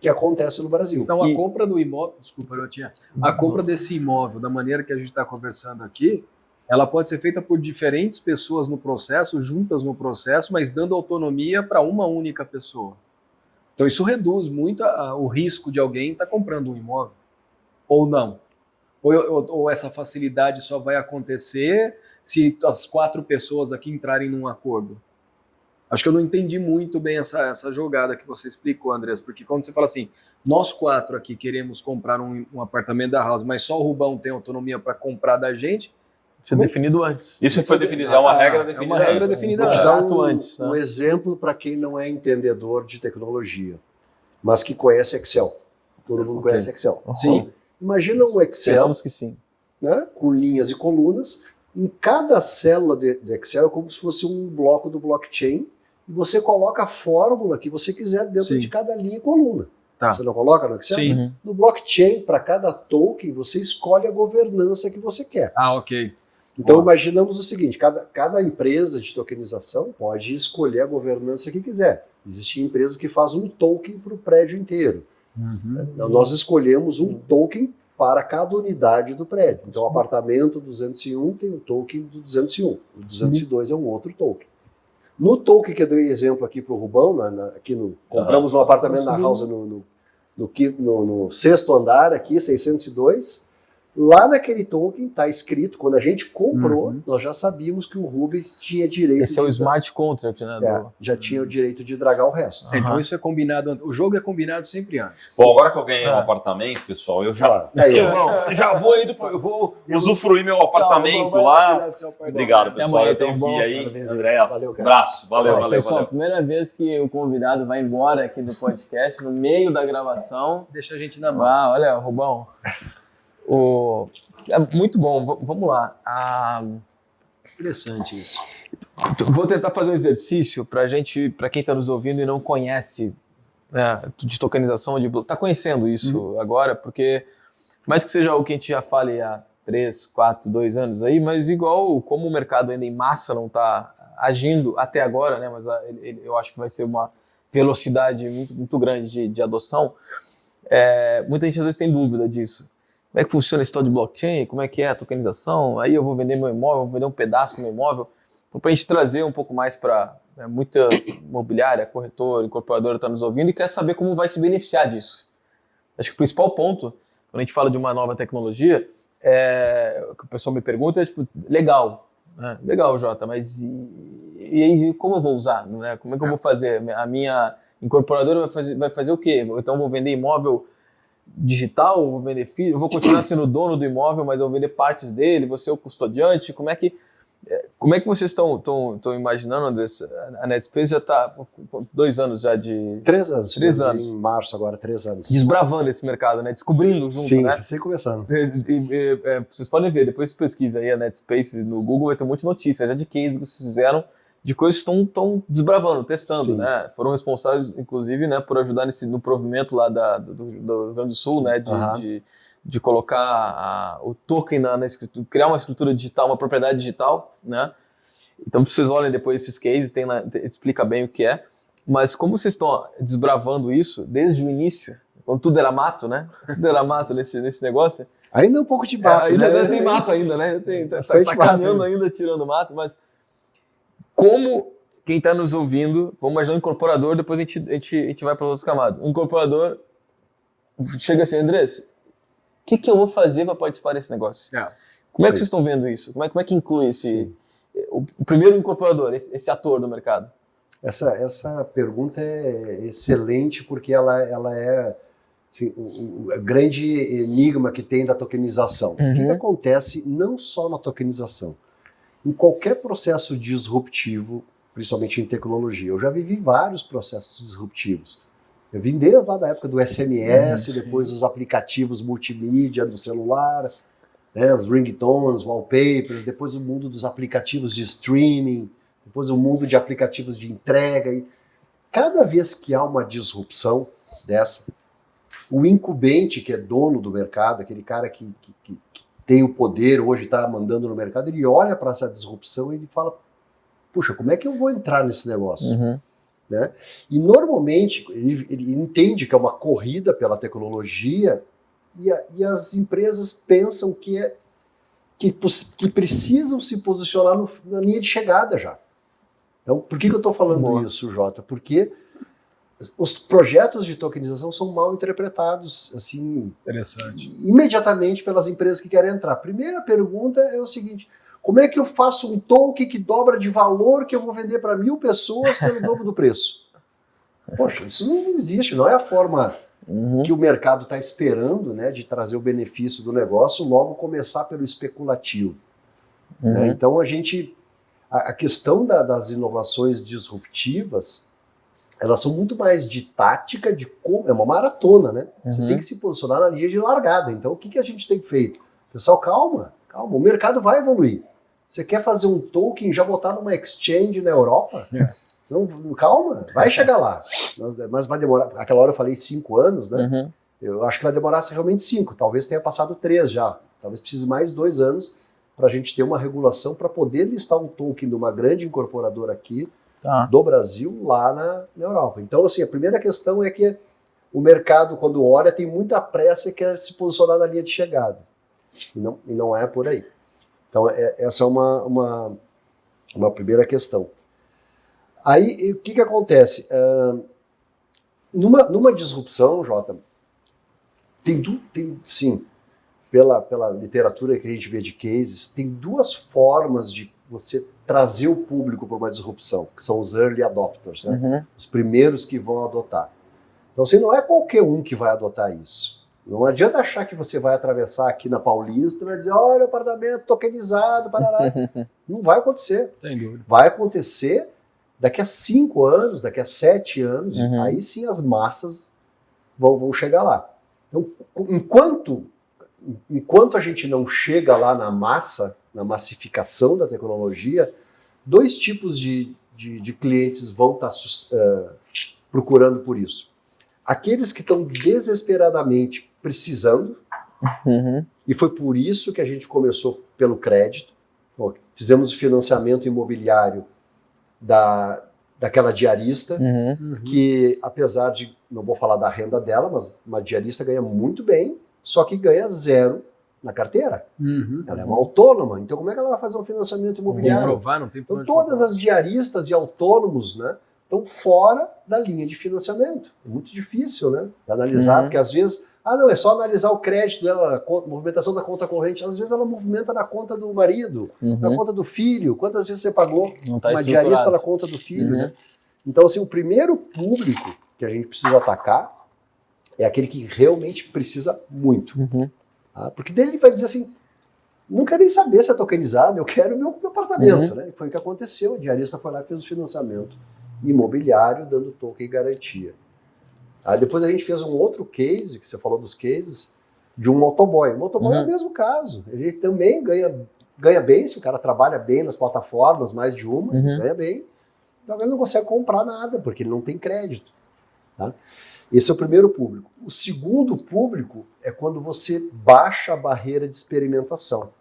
que acontece no Brasil. Então, a E- compra do imóvel, desculpa, eu tinha. A compra desse imóvel, da maneira que a gente está conversando aqui, ela pode ser feita por diferentes pessoas no processo, juntas no processo, mas dando autonomia para uma única pessoa. Então, isso reduz muito o risco de alguém estar comprando um imóvel. Ou não. Ou essa facilidade só vai acontecer se as 4 pessoas aqui entrarem num acordo. Acho que eu não entendi muito bem essa jogada que você explicou, Andrés, porque quando você fala assim, nós 4 aqui queremos comprar um apartamento da House, mas só o Rubão tem autonomia para comprar da gente. Isso é definido antes. Isso foi definido, é uma regra definida. É uma regra antes. definida Vou te antes. dar Contrato antes, né? um exemplo para quem não é entendedor de tecnologia, mas que conhece Excel. Todo mundo Ok. conhece Excel. Sim. Imagina um Excel, Esperamos que sim. né, com linhas e colunas. Em cada célula de Excel é como se fosse um bloco do blockchain. E você coloca a fórmula que você quiser dentro Sim. de cada linha e coluna. Tá. Você não coloca no Excel? Sim. Uhum. No blockchain, para cada token, você escolhe a governança que você quer. Ah, ok. Então, Boa. imaginamos o seguinte, cada empresa de tokenização pode escolher a governança que quiser. Existem empresas que fazem um token para o prédio inteiro. Então, nós escolhemos um token para cada unidade do prédio. Então, o apartamento 201 tem o token do 201. O 202 é um outro token. No token que eu dei exemplo aqui para o Rubão, compramos um apartamento na House no sexto andar aqui, 602. Lá naquele token está escrito, quando a gente comprou, nós já sabíamos que o Rubens tinha direito. Esse é o smart contract, né? Já tinha o direito de dragar o resto. Então isso é combinado. O jogo é combinado sempre antes. Bom, agora que eu ganhei um apartamento, pessoal, eu já, Aí, já vou indo, eu vou usufruir meu apartamento lá. Obrigado, Até pessoal. amanhã, Eu tenho então, que ir bom. aí. Parabéns. Andréas, Valeu, cara. abraço. Valeu, valeu, Pessoal, valeu. primeira vez que o convidado vai embora aqui do podcast, no meio da gravação. Deixa a gente na mão. Ah, olha, Rubão. É muito bom, vamos lá. Interessante isso. Vou tentar fazer um exercício para quem está nos ouvindo e não conhece, né, de tokenização de blockchain. Está conhecendo isso agora, porque mais que seja algo que a gente já fale há 3, 4, 2 anos aí, mas igual como o mercado ainda em massa não está agindo até agora, né, mas eu acho que vai ser uma velocidade muito, muito grande de adoção, muita gente às vezes tem dúvida disso. Como é que funciona esse tal de blockchain? Como é que é a tokenização? Aí eu vou vender meu imóvel, vou vender um pedaço do meu imóvel. Então, para a gente trazer um pouco mais para muita imobiliária, corretor, incorporadora está nos ouvindo e quer saber como vai se beneficiar disso. Acho que o principal ponto, quando a gente fala de uma nova tecnologia, o que o pessoal me pergunta é, tipo, legal, né? Legal, Jota, mas e aí como eu vou usar? Né? Como é que eu vou fazer? A minha incorporadora vai fazer o quê? Então eu vou vender imóvel digital, vou vender eu vou continuar sendo dono do imóvel, mas eu vou vender partes dele, vou ser o custodiante. Como é que vocês estão imaginando, André? A NetSpace já está com 2 anos já de... 3 anos. 3 anos. Em março agora, 3 anos. Desbravando esse mercado, né? Descobrindo junto, Sim, né? sem começando. Vocês podem ver, depois você pesquisa aí a NetSpace no Google, vai ter um monte de notícias já de cases que vocês fizeram, de coisas que estão desbravando, testando, Sim. né? Foram responsáveis, inclusive, né, por ajudar no provimento lá do Rio Grande do Sul, né? De colocar o token na escritura, criar uma escritura digital, uma propriedade digital, né? Então, vocês olhem depois esses cases, explica bem o que é. Mas como vocês estão desbravando isso desde o início, quando tudo era mato, né? Tudo era mato nesse negócio. Ainda um pouco de mato, Ainda né? tem mato ainda, né? Tá Bastante mato caminhando ainda, tirando mato, mas como quem está nos ouvindo, vamos imaginar um incorporador, depois a gente vai para outros camadas. Um incorporador chega assim, Andrés, o que eu vou fazer para participar desse negócio? Como é que vocês estão vendo isso? Como é que inclui o primeiro incorporador, esse ator do mercado? Essa pergunta é excelente porque ela é assim, o grande enigma que tem da tokenização. O que acontece não só na tokenização, em qualquer processo disruptivo, principalmente em tecnologia. Eu já vivi vários processos disruptivos. Eu vim desde lá da época do SMS, depois os aplicativos multimídia do celular, né, os ringtones, wallpapers, depois o mundo dos aplicativos de streaming, depois o mundo de aplicativos de entrega. E cada vez que há uma disrupção dessa, o incumbente, que é dono do mercado, aquele cara que tem o poder, hoje está mandando no mercado, ele olha para essa disrupção e ele fala, puxa, como é que eu vou entrar nesse negócio? Né? E normalmente ele entende que é uma corrida pela tecnologia e as empresas pensam que precisam se posicionar na linha de chegada já. Então, por que eu estou falando isso, Jota? Porque os projetos de tokenização são mal interpretados, assim, imediatamente pelas empresas que querem entrar. Primeira pergunta é o seguinte: como é que eu faço um token que dobra de valor que eu vou vender para 1.000 pessoas pelo dobro do preço? Poxa, isso não existe, não é a forma que o mercado está esperando, né, de trazer o benefício do negócio, logo começar pelo especulativo. Né? Então a questão das inovações disruptivas, elas são muito mais de tática, é uma maratona, né? Você tem que se posicionar na linha de largada. Então o que a gente tem feito? Pessoal, calma, o mercado vai evoluir. Você quer fazer um token, já botar numa exchange na Europa? Então, calma, vai chegar lá. Mas vai demorar. Aquela hora eu falei 5 anos, né? Eu acho que vai demorar realmente 5. Talvez tenha passado 3 já. Talvez precise mais 2 anos para a gente ter uma regulação para poder listar um token de uma grande incorporadora aqui do Brasil lá na Europa. Então, assim, a primeira questão é que o mercado, quando olha, tem muita pressa e quer se posicionar na linha de chegada. E não é por aí. Então, essa é uma primeira questão. Aí, o que acontece? Numa disrupção, Jota, sim, pela literatura que a gente vê de cases, tem 2 formas de você trazer o público para uma disrupção, que são os early adopters, né? Os primeiros que vão adotar. Então, assim, não é qualquer um que vai adotar isso. Não adianta achar que você vai atravessar aqui na Paulista e vai dizer, olha, apartamento tokenizado, parará. Não vai acontecer. Sem dúvida. Vai acontecer daqui a 5 anos, daqui a 7 anos, aí sim as massas vão chegar lá. Então, enquanto a gente não chega lá na massa, na massificação da tecnologia, 2 tipos de clientes vão estar procurando por isso. Aqueles que estão desesperadamente precisando, e foi por isso que a gente começou pelo crédito. Fizemos o financiamento imobiliário daquela diarista, que apesar de, não vou falar da renda dela, mas uma diarista ganha muito bem, só que ganha 0 na carteira. Ela é uma autônoma, então como é que ela vai fazer um financiamento imobiliário? Provar, não tem então todas as diaristas e autônomos, né, estão fora da linha de financiamento. É muito difícil, né, de analisar, porque às vezes, não, é só analisar o crédito dela, a movimentação da conta corrente, às vezes ela movimenta na conta do marido, na conta do filho, quantas vezes você pagou uma diarista na conta do filho, né? Então, assim, o primeiro público que a gente precisa atacar é aquele que realmente precisa muito. Tá? Porque daí ele vai dizer assim, não quero nem saber se é tokenizado, eu quero o meu apartamento. Né? Foi o que aconteceu, a diarista foi lá e fez o financiamento imobiliário, dando token e garantia. Depois a gente fez um outro case, que você falou dos cases, de um motoboy. O motoboy é o mesmo caso. Ele também ganha bem, se o cara trabalha bem nas plataformas, mais de uma, ganha bem. Então ele não consegue comprar nada, porque ele não tem crédito. Tá? Esse é o primeiro público. O segundo público é quando você baixa a barreira de experimentação.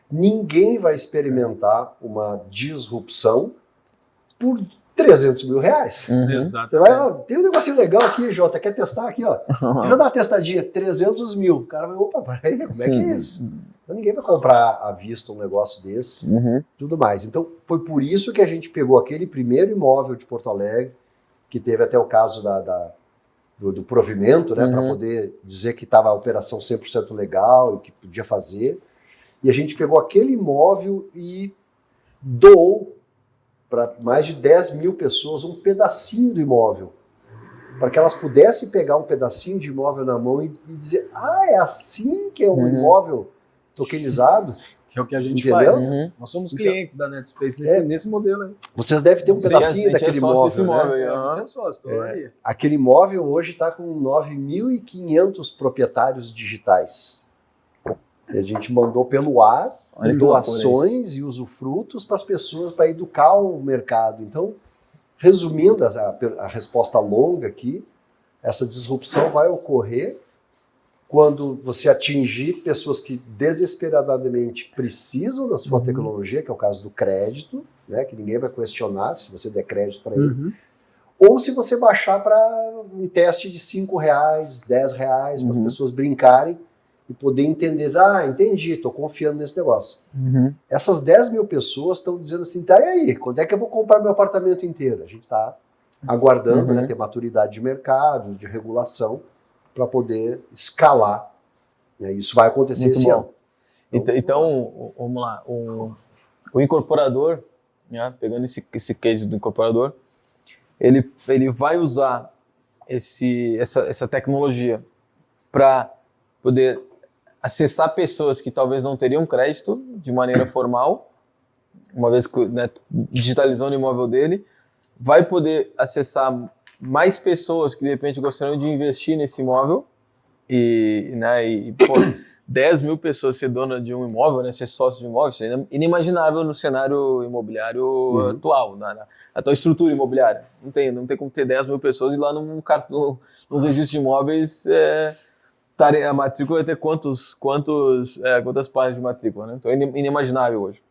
Ninguém vai experimentar uma disrupção por 300 mil reais. Exato. Você vai, tem um negocinho legal aqui, Jota, quer testar aqui, ó. Já dá uma testadinha, 300 mil. O cara vai, opa, peraí, como é que é isso? Então ninguém vai comprar à vista um negócio desse, tudo mais. Então foi por isso que a gente pegou aquele primeiro imóvel de Porto Alegre, que teve até o caso do provimento, né, para poder dizer que estava a operação 100% legal e que podia fazer. E a gente pegou aquele imóvel e doou para mais de 10 mil pessoas um pedacinho do imóvel, para que elas pudessem pegar um pedacinho de imóvel na mão e dizer, é assim que é um imóvel tokenizado? Que é o que a gente Entendeu? faz. Nós somos clientes da NetSpace nesse modelo aí. Vocês devem ter um pedacinho daquele imóvel, né? A gente é sócio, tô aí. Aquele imóvel hoje está com 9.500 proprietários digitais. E a gente mandou pelo ar doações e usufrutos para as pessoas, para educar o mercado. Então, resumindo a resposta longa aqui, essa disrupção vai ocorrer quando você atingir pessoas que desesperadamente precisam da sua tecnologia, que é o caso do crédito, né, que ninguém vai questionar se você der crédito para ele, ou se você baixar para um teste de R$5, R$10, para as pessoas brincarem e poder entender, entendi, estou confiando nesse negócio. Essas 10 mil pessoas estão dizendo assim, tá, e aí, quando é que eu vou comprar meu apartamento inteiro? A gente está aguardando, né, ter maturidade de mercado, de regulação, para poder escalar. Né? Isso vai acontecer Muito esse bom. ano. Então, vamos lá, o incorporador, né, pegando esse case do incorporador, ele vai usar essa tecnologia para poder acessar pessoas que talvez não teriam crédito de maneira formal, uma vez que, né, digitalizando o imóvel dele, vai poder acessar mais pessoas que de repente gostariam de investir nesse imóvel e 10 mil pessoas ser dona de um imóvel, né, ser sócio de um imóvel, isso é inimaginável no cenário imobiliário atual, na atual estrutura imobiliária. Não tem como ter 10 mil pessoas e lá num registro de imóveis a matrícula vai ter quantas páginas de matrícula, né? Então é inimaginável hoje.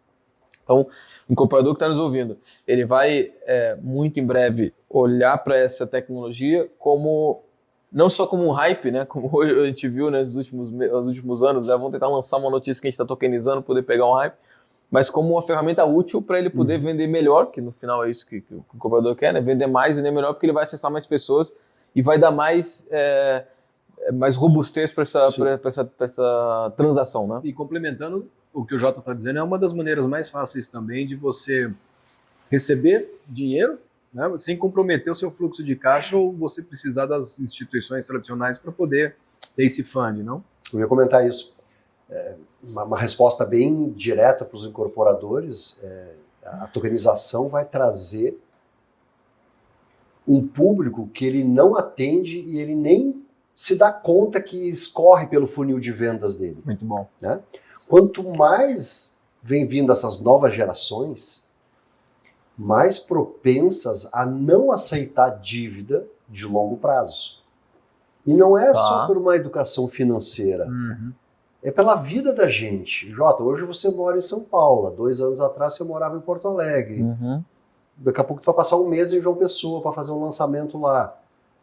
Então, o incorporador que está nos ouvindo, ele vai muito em breve olhar para essa tecnologia não só como um hype, né? Como hoje a gente viu, né, nos últimos anos, vão tentar lançar uma notícia que a gente está tokenizando, poder pegar um hype, mas como uma ferramenta útil para ele poder vender melhor, que no final é isso que o incorporador quer, né? Vender mais, vender melhor, porque ele vai acessar mais pessoas e vai dar mais robustez para essa transação, né? E complementando o que o Jota está dizendo, é uma das maneiras mais fáceis também de você receber dinheiro, né, sem comprometer o seu fluxo de caixa ou você precisar das instituições tradicionais para poder ter esse fund, não? Eu ia comentar isso. Uma resposta bem direta para os incorporadores, a tokenização vai trazer um público que ele não atende e ele nem se dá conta que escorre pelo funil de vendas dele. Muito bom. Né? Quanto mais vem vindo essas novas gerações, mais propensas a não aceitar dívida de longo prazo. E não é só por uma educação financeira, é pela vida da gente. Jota, hoje você mora em São Paulo, 2 anos atrás você morava em Porto Alegre. Daqui a pouco tu vai passar um mês em João Pessoa para fazer um lançamento lá.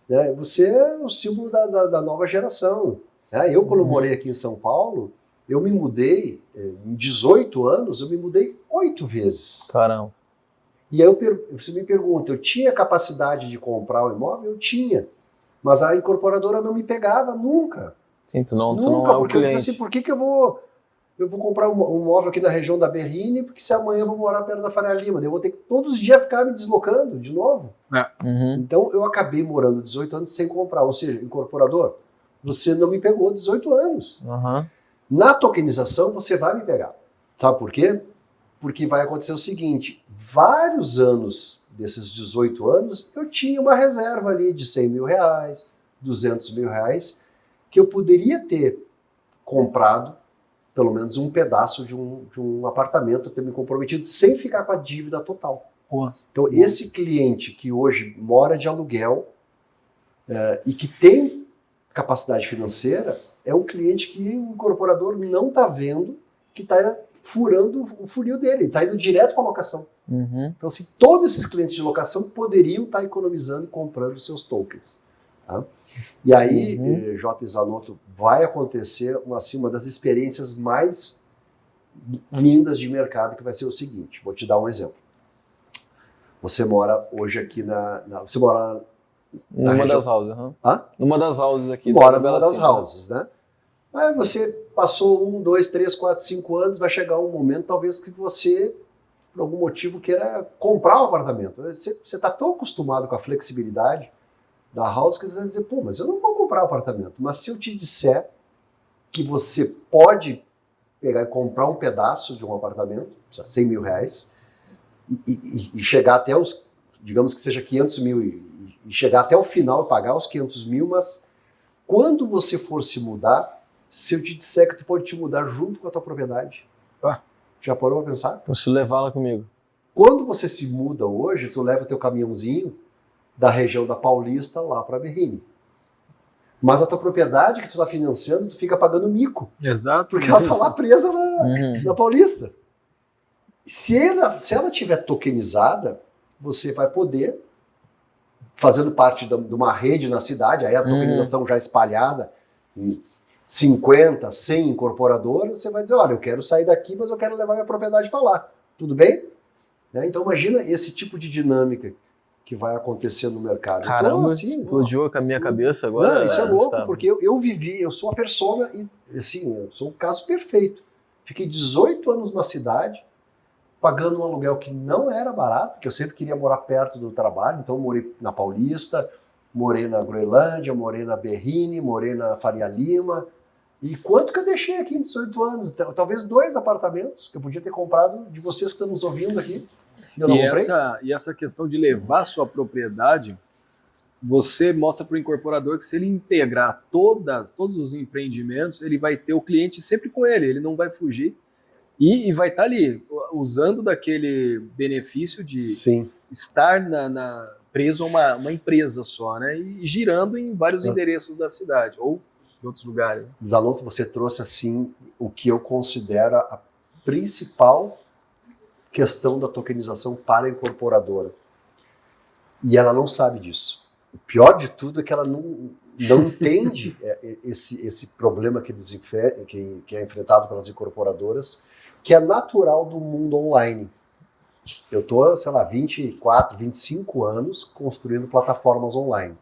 Né? Você é o símbolo da nova geração. Né? Eu, quando morei aqui em São Paulo, eu me mudei, em 18 anos, eu me mudei 8 vezes. Caramba. E aí você me pergunta, eu tinha capacidade de comprar o imóvel? Eu tinha. Mas a incorporadora não me pegava nunca. Sim, tu não Nunca, é o porque eu cliente. disse assim, por que eu vou comprar um imóvel aqui na região da Berrini, porque se amanhã eu vou morar perto da Faria Lima, eu vou ter que todos os dias ficar me deslocando de novo. Então eu acabei morando 18 anos sem comprar, ou seja, incorporador, você não me pegou 18 anos. Na tokenização você vai me pegar. Sabe por quê? Porque vai acontecer o seguinte, vários anos desses 18 anos, eu tinha uma reserva ali de 100 mil reais, 200 mil reais, que eu poderia ter comprado pelo menos um pedaço de um apartamento, ter me comprometido sem ficar com a dívida total. Então, esse cliente que hoje mora de aluguel e que tem capacidade financeira, é um cliente que o incorporador não está vendo, que está furando o funil dele, está indo direto para a locação. Então, assim, todos esses clientes de locação poderiam estar economizando e comprando seus tokens. Tá? E aí, J. Zanotto, vai acontecer uma das experiências mais lindas de mercado, que vai ser o seguinte, vou te dar um exemplo. Você mora hoje aqui você mora na Numa região... das houses. Hã? Numa das houses aqui. Mora numa das houses, né? Aí você passou 1, 2, 3, 4, 5 anos, vai chegar um momento, talvez, que você, por algum motivo, queira comprar um apartamento. Você está tão acostumado com a flexibilidade da house que você vai dizer, pô, mas eu não vou comprar um apartamento. Mas se eu te disser que você pode pegar e comprar um pedaço de um apartamento, 100 mil reais, e chegar até os, digamos que seja 500 mil, e chegar até o final e pagar os 500 mil, mas quando você for se mudar, se eu te disser que tu pode te mudar junto com a tua propriedade, já parou pra pensar? Posso levá-la comigo. Quando você se muda hoje, tu leva teu caminhãozinho da região da Paulista lá para Berrini. Mas a tua propriedade que tu está financiando, tu fica pagando mico. Exato. Porque ela está lá presa na Paulista. Se ela tiver tokenizada, você vai poder, fazendo parte de uma rede na cidade, aí a tokenização já espalhada em 50, 100 incorporadoras, você vai dizer, olha, eu quero sair daqui, mas eu quero levar minha propriedade para lá. Tudo bem? Então imagina esse tipo de dinâmica que vai acontecer no mercado. Caramba, então, assim, explodiu a minha cabeça agora. Não, isso é louco, Gustavo. porque eu vivi, eu sou a persona, e assim, eu sou um caso perfeito. Fiquei 18 anos na cidade, pagando um aluguel que não era barato, porque eu sempre queria morar perto do trabalho, então eu morei na Paulista, morei na Groenlândia, morei na Berrini, morei na Faria Lima. E quanto que eu deixei aqui em 18 anos? Talvez 2 apartamentos que eu podia ter comprado de vocês que estão nos ouvindo aqui. Eu não comprei. E essa questão de levar sua propriedade, você mostra para o incorporador que se ele integrar todos os empreendimentos, ele vai ter o cliente sempre com ele não vai fugir e vai estar ali, usando daquele benefício de estar preso a uma empresa só, né? E girando em vários endereços da cidade, ou em outros lugares. Zanotto, você trouxe assim o que eu considero a principal questão da tokenização para a incorporadora. E ela não sabe disso. O pior de tudo é que ela não entende esse problema que é enfrentado pelas incorporadoras, que é natural do mundo online. Eu estou, 24, 25 anos construindo plataformas online.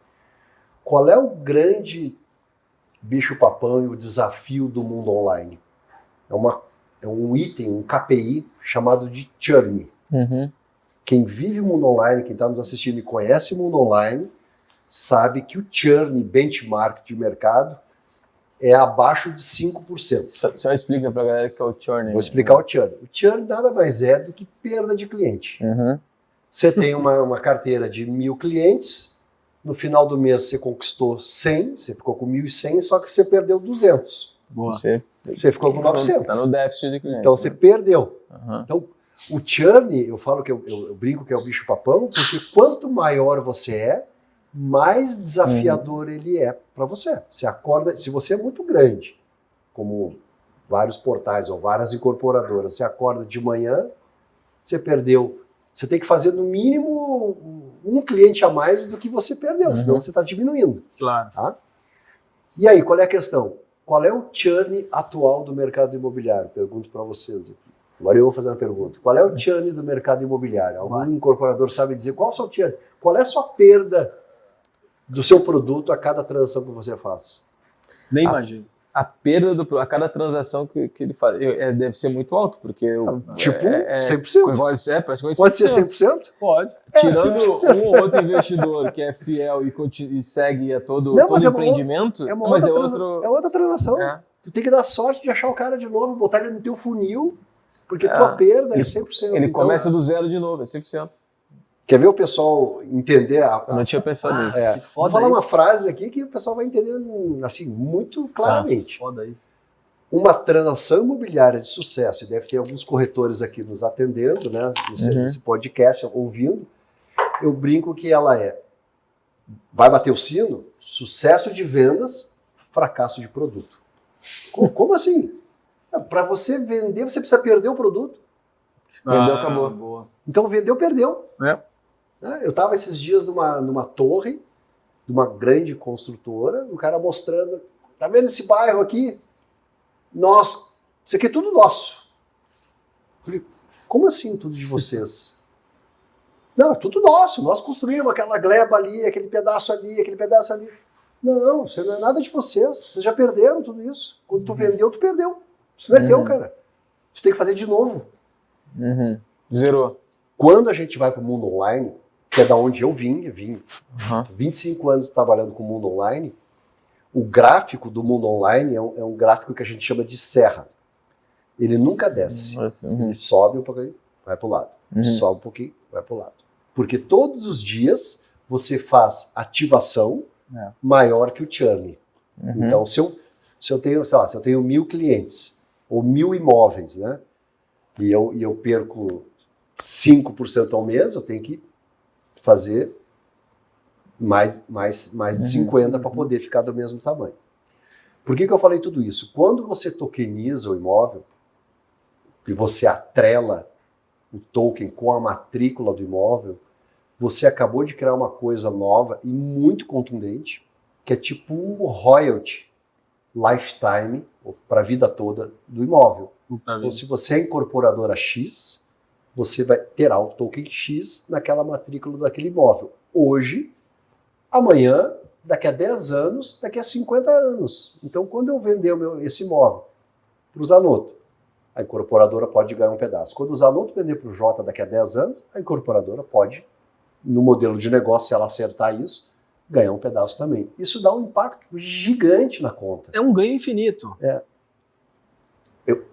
Qual é o grande bicho-papão e o desafio do mundo online? É um item, um KPI chamado de churn. Quem vive o mundo online, quem está nos assistindo e conhece o mundo online, sabe que o churn benchmark de mercado é abaixo de 5%. Só explica para a galera que é o churn. Vou explicar o churn. O churn nada mais é do que perda de cliente. Você tem uma carteira de 1.000 clientes, no final do mês você conquistou 100, você ficou com 1.100, só que você perdeu 200. Boa. Você ficou com 900. Está no déficit de clientes. Então você perdeu. Então o churn, eu falo que eu brinco que é o bicho-papão, porque quanto maior você é, mais desafiador ele é para você. Você acorda, se você é muito grande, como vários portais ou várias incorporadoras, você acorda de manhã, você perdeu. Você tem que fazer no mínimo um cliente a mais do que você perdeu, senão você está diminuindo. Claro. Tá? E aí, qual é a questão? Qual é o churn atual do mercado imobiliário? Pergunto para vocês aqui. Agora eu vou fazer uma pergunta. Qual é o churn do mercado imobiliário? Algum incorporador sabe dizer qual é o seu churn? Qual é a sua perda do seu produto a cada transação que você faz? Nem imagino. A perda a cada transação que ele faz deve ser muito alto, porque... 100%? Praticamente Pode ser 100%? Pode. Tirando um ou outro investidor que é fiel e segue a todo empreendimento, é outra transação. Tu tem que dar sorte de achar o cara de novo, botar ele no teu funil, porque tua perda é 100%. Ele começa do zero de novo, é 100%. Quer ver o pessoal entender? Eu não tinha pensado nisso. Vou falar uma frase aqui que o pessoal vai entender assim, muito claramente. Foda isso. Uma transação imobiliária de sucesso, e deve ter alguns corretores aqui nos atendendo, né, nesse podcast, ouvindo, eu brinco que ela vai bater o sino, sucesso de vendas, fracasso de produto. Como assim? Para você vender, você precisa perder o produto. Vendeu, acabou. Boa. Então vendeu, perdeu. Eu estava esses dias numa torre, de uma grande construtora, o cara mostrando, tá vendo esse bairro aqui? Isso aqui é tudo nosso. Eu falei, como assim tudo de vocês? Não, é tudo nosso, nós construímos aquela gleba ali, aquele pedaço ali, aquele pedaço ali. Não, isso não é nada de vocês já perderam tudo isso. Quando tu vendeu, tu perdeu. Isso não é teu, cara. Tu tem que fazer de novo. Zerou. Quando a gente vai para o mundo online, que é da onde eu vim 25 anos trabalhando com o mundo online, o gráfico do mundo online é um gráfico que a gente chama de serra. Ele nunca desce. Ele sobe um pouquinho, vai para o lado. Sobe um pouquinho, vai para o lado. Porque todos os dias você faz ativação maior que o churn. Então, se eu tenho, sei lá, se eu tenho 1.000 clientes ou 1.000 imóveis, né? E eu perco 5% ao mês, eu tenho que fazer mais de 50 para poder ficar do mesmo tamanho. Por que eu falei tudo isso? Quando você tokeniza o imóvel, e você atrela o token com a matrícula do imóvel, você acabou de criar uma coisa nova e muito contundente, que é tipo um royalty lifetime, para a vida toda do imóvel. Então, se você é incorporadora X, você terá o token X naquela matrícula daquele imóvel. Hoje, amanhã, daqui a 10 anos, daqui a 50 anos. Então, quando eu vender esse imóvel para o Zanotto, a incorporadora pode ganhar um pedaço. Quando o Zanotto vender para o Jota daqui a 10 anos, a incorporadora pode, no modelo de negócio, se ela acertar isso, ganhar um pedaço também. Isso dá um impacto gigante na conta. É um ganho infinito.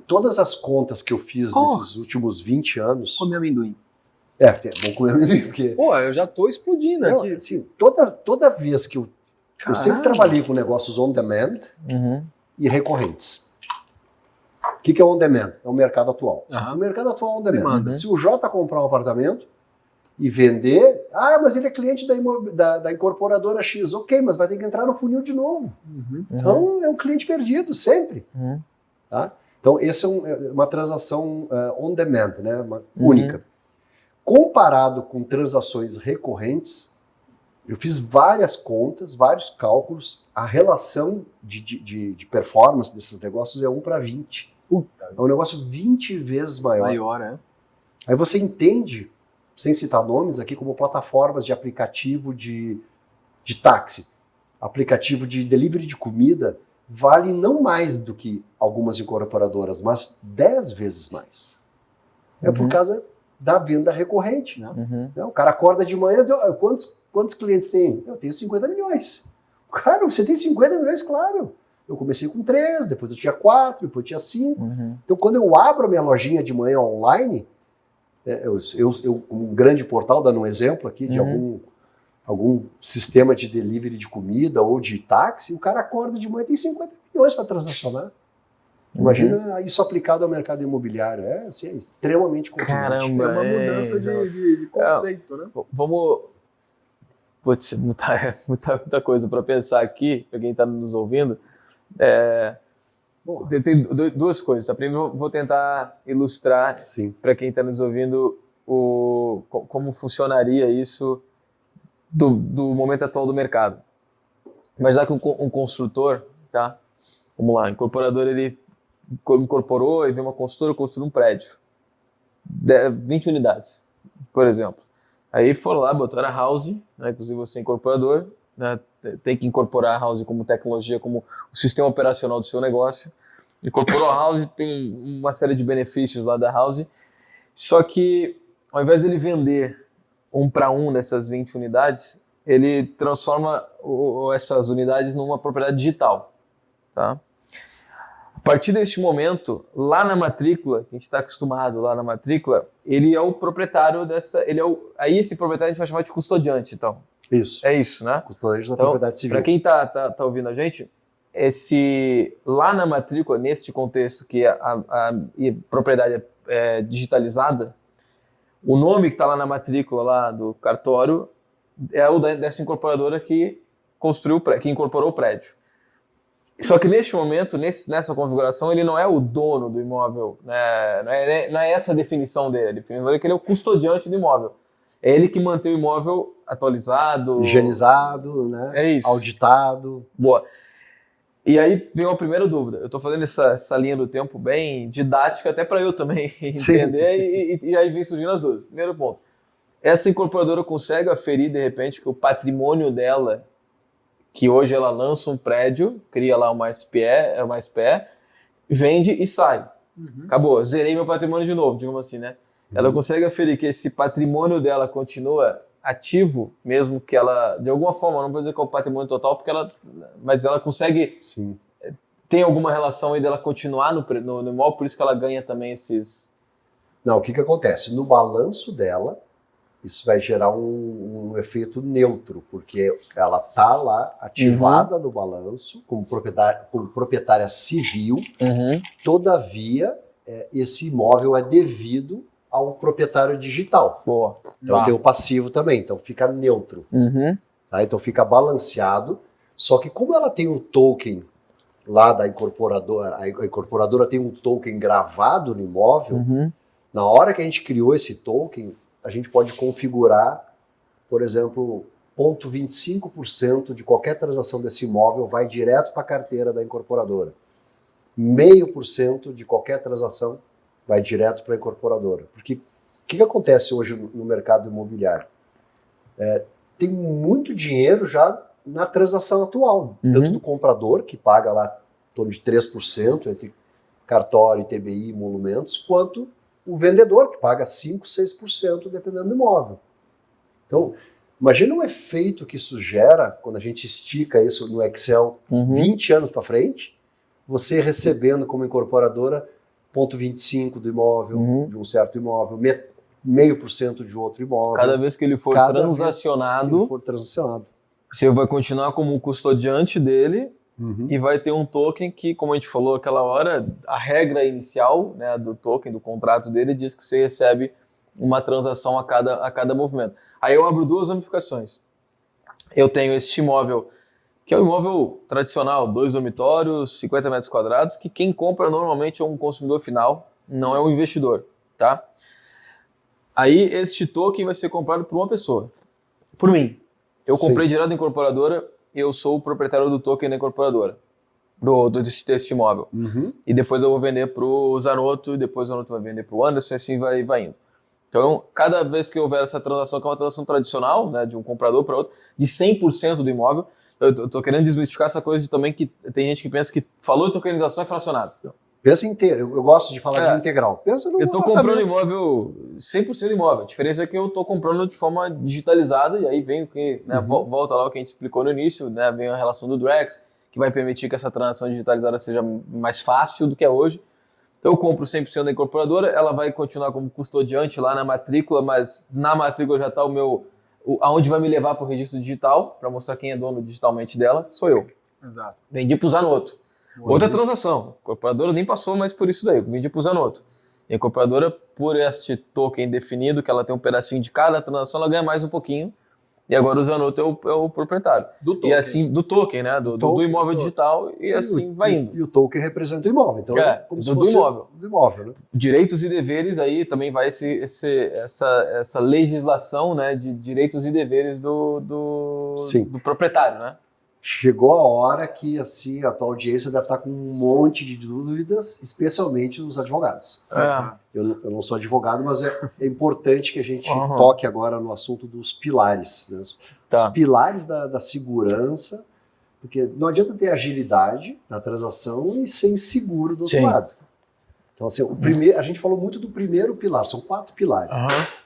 Todas as contas que eu fiz nesses últimos 20 anos... Comer amendoim. É bom comer amendoim, porque... Pô, eu já tô explodindo aqui. Assim, toda vez que eu sempre trabalhei com negócios on demand e recorrentes. O que é on demand? É o mercado atual. O mercado atual é on demand. Se o Jota comprar um apartamento e vender, mas ele é cliente da incorporadora X. Ok, mas vai ter que entrar no funil de novo. Então é um cliente perdido, sempre. Tá? Então essa é uma transação on demand, né? Única. Comparado com transações recorrentes, eu fiz várias contas, vários cálculos, a relação de performance desses negócios é 1:20. É um negócio 20 vezes maior. Aí você entende, sem citar nomes aqui, como plataformas de aplicativo de táxi, aplicativo de delivery de comida, vale não mais do que algumas incorporadoras, mas 10 vezes mais. É por causa da venda recorrente. Né? O cara acorda de manhã e diz, quantos clientes tem? Eu tenho 50 milhões. Cara, você tem 50 milhões? Claro. Eu comecei com 3, depois eu tinha 4, depois eu tinha 5. Então, quando eu abro a minha lojinha de manhã online, um grande portal, dando um exemplo aqui de algum sistema de delivery de comida ou de táxi, o cara acorda de manhã e tem 50 milhões para transacionar. Imagina isso aplicado ao mercado imobiliário. É extremamente contundente. Caramba, é uma mudança de conceito, né? Vou te muita coisa para pensar aqui, para quem está nos ouvindo. Tem duas coisas. Tá? Primeiro, vou tentar ilustrar para quem está nos ouvindo como funcionaria isso do momento atual do mercado. Imaginar que um construtor, tá? Vamos lá, o incorporador ele incorporou e veio uma construtora construiu um prédio, 20 unidades, por exemplo. Aí foram lá, botaram a house, né? Inclusive você é incorporador, né? Tem que incorporar a house como tecnologia, como o sistema operacional do seu negócio. Incorporou a house, tem uma série de benefícios lá da house, só que ao invés dele vender 1 para 1 dessas 20 unidades, ele transforma essas unidades numa propriedade digital. Tá? A partir deste momento, lá na matrícula, que a gente está acostumado lá na matrícula, ele é o proprietário dessa... Aí esse proprietário a gente vai chamar de custodiante, então. Isso. É isso, né? Custodiante da propriedade civil. Para quem está ouvindo a gente, lá na matrícula, neste contexto que a propriedade é digitalizada, o nome que está lá na matrícula lá do cartório é o dessa incorporadora que incorporou o prédio. Só que neste momento, nessa configuração, ele não é o dono do imóvel, né? Não é essa a definição dele. A definição dele é que ele é o custodiante do imóvel. É ele que mantém o imóvel atualizado, higienizado, né? É isso. Auditado. Boa. E aí vem uma primeira dúvida. Eu estou fazendo essa linha do tempo bem didática, até para eu também entender, e aí vem surgindo as dúvidas. Primeiro ponto. Essa incorporadora consegue aferir, de repente, que o patrimônio dela, que hoje ela lança um prédio, cria lá uma SPE, vende e sai. Acabou, zerei meu patrimônio de novo, digamos assim, né? Ela consegue aferir que esse patrimônio dela continua ativo, mesmo que ela, de alguma forma, não vou dizer que é o patrimônio total, mas ela consegue tem alguma relação aí dela continuar no imóvel, por isso que ela ganha também esses... Não, o que acontece? No balanço dela, isso vai gerar um efeito neutro, porque ela está lá ativada no balanço como proprietária civil, todavia esse imóvel é devido ao proprietário digital. Boa. Então tem o passivo também, então fica neutro. Tá? Então fica balanceado, só que como ela tem o token lá da incorporadora, a incorporadora tem um token gravado no imóvel, na hora que a gente criou esse token, a gente pode configurar, por exemplo, 0,25% de qualquer transação desse imóvel vai direto para a carteira da incorporadora. 0,5% de qualquer transação vai direto para a incorporadora. Porque o que acontece hoje no mercado imobiliário? Tem muito dinheiro já na transação atual, tanto do comprador, que paga lá em torno de 3% entre cartório, ITBI e emolumentos, quanto o vendedor, que paga 5%, 6% dependendo do imóvel. Então, imagina o efeito que isso gera quando a gente estica isso no Excel 20 anos para frente, você recebendo como incorporadora 0,25% do imóvel, de um certo imóvel, 0,5% de outro imóvel. Cada vez que ele for transacionado, você vai continuar como um custodiante dele, e vai ter um token que, como a gente falou aquela hora, a regra inicial, né, do token, do contrato dele, diz que você recebe uma transação a cada movimento. Aí eu abro duas ramificações. Eu tenho este imóvel, que é um imóvel tradicional, 2 dormitórios, 50 metros quadrados, que quem compra normalmente é um consumidor final, não é um investidor, tá? Aí este token vai ser comprado por uma pessoa, por mim. Eu comprei direto da incorporadora, eu sou o proprietário do token da incorporadora, desse imóvel. E depois eu vou vender para o Zanotto, e depois o Zanotto vai vender para o Anderson, e assim vai indo. Então, cada vez que houver essa transação, que é uma transação tradicional, né, de um comprador para outro, de 100% do imóvel, eu estou querendo desmistificar essa coisa de também que tem gente que pensa que falou de tokenização é fracionado. Não. Pensa inteiro, eu gosto de falar de integral. Pensa no Eu estou comprando imóvel, 100% imóvel. A diferença é que eu estou comprando de forma digitalizada, e aí vem o que, né, volta lá o que a gente explicou no início, né, vem a relação do Drex, que vai permitir que essa transação digitalizada seja mais fácil do que é hoje. Então eu compro 100% da incorporadora, ela vai continuar como custodiante lá na matrícula, mas na matrícula já está aonde vai me levar para o registro digital, para mostrar quem é dono digitalmente dela, sou eu. Exato. Vendi para o Zanotto. Outra transação, a incorporadora nem passou mais por isso daí, eu vendi para o Zanotto. E a incorporadora, por este token definido, que ela tem um pedacinho de cada transação, ela ganha mais um pouquinho. E agora o Zanotto é o proprietário. Do token. E assim, do token, né? Do imóvel digital, e assim vai indo. E o token representa o imóvel. Então como se do fosse imóvel. Do imóvel, né? Direitos e deveres, aí também vai essa legislação, né, de direitos e deveres do proprietário, né? Chegou a hora que assim, a tua audiência deve estar com um monte de dúvidas, especialmente os advogados. Eu não sou advogado, mas é importante que a gente toque agora no assunto dos pilares. Né? Os pilares da segurança, porque não adianta ter agilidade na transação e sem seguro do outro lado. Então, assim, a gente falou muito do primeiro pilar, são 4 pilares.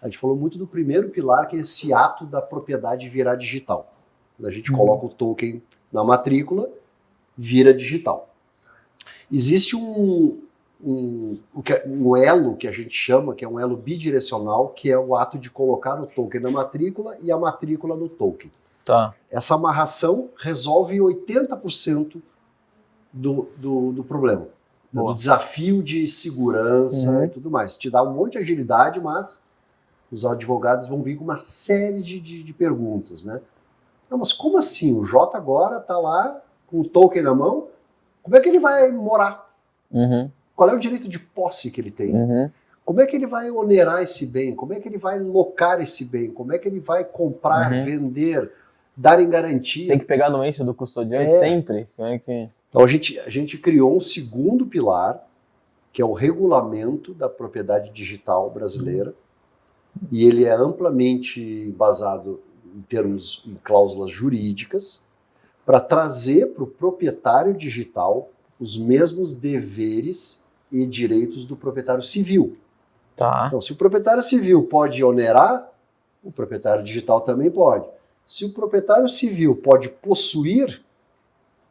A gente falou muito do primeiro pilar, que é esse ato da propriedade virar digital. A gente coloca o token na matrícula, vira digital. Existe um elo que a gente chama, que é um elo bidirecional, que é o ato de colocar o token na matrícula e a matrícula no token. Essa amarração resolve 80% do problema, do desafio de segurança e tudo mais. Te dá um monte de agilidade, mas os advogados vão vir com uma série de perguntas, né? Não, mas como assim? O Jota agora está lá com o token na mão, como é que ele vai morar? Qual é o direito de posse que ele tem? Como é que ele vai onerar esse bem? Como é que ele vai locar esse bem? Como é que ele vai comprar, vender, dar em garantia? Tem que pegar a anuência do custodiante sempre. Então a gente criou um segundo pilar, que é o regulamento da propriedade digital brasileira, e ele é amplamente embasado em cláusulas jurídicas, para trazer para o proprietário digital os mesmos deveres e direitos do proprietário civil. Então, se o proprietário civil pode onerar, o proprietário digital também pode. Se o proprietário civil pode possuir,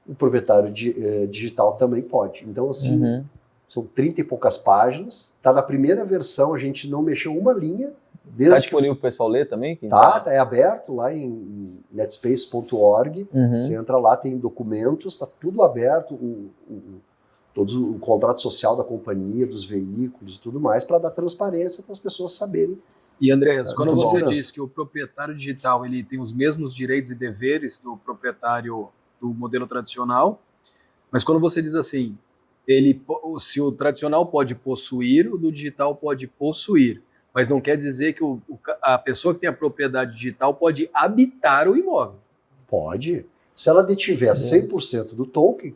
o proprietário digital também pode. Então, assim, são 30 e poucas páginas. Está na primeira versão, a gente não mexeu uma linha. Está disponível para o pessoal ler também? É aberto lá em netspace.org. Você entra lá, tem documentos, está tudo aberto, o contrato social da companhia, dos veículos e tudo mais, para dar transparência para as pessoas saberem. E Andreas, quando você diz que o proprietário digital ele tem os mesmos direitos e deveres do proprietário do modelo tradicional, mas quando você diz assim, se o tradicional pode possuir, o do digital pode possuir, mas não quer dizer que a pessoa que tem a propriedade digital pode habitar o imóvel. Pode. Se ela detiver 100% do token,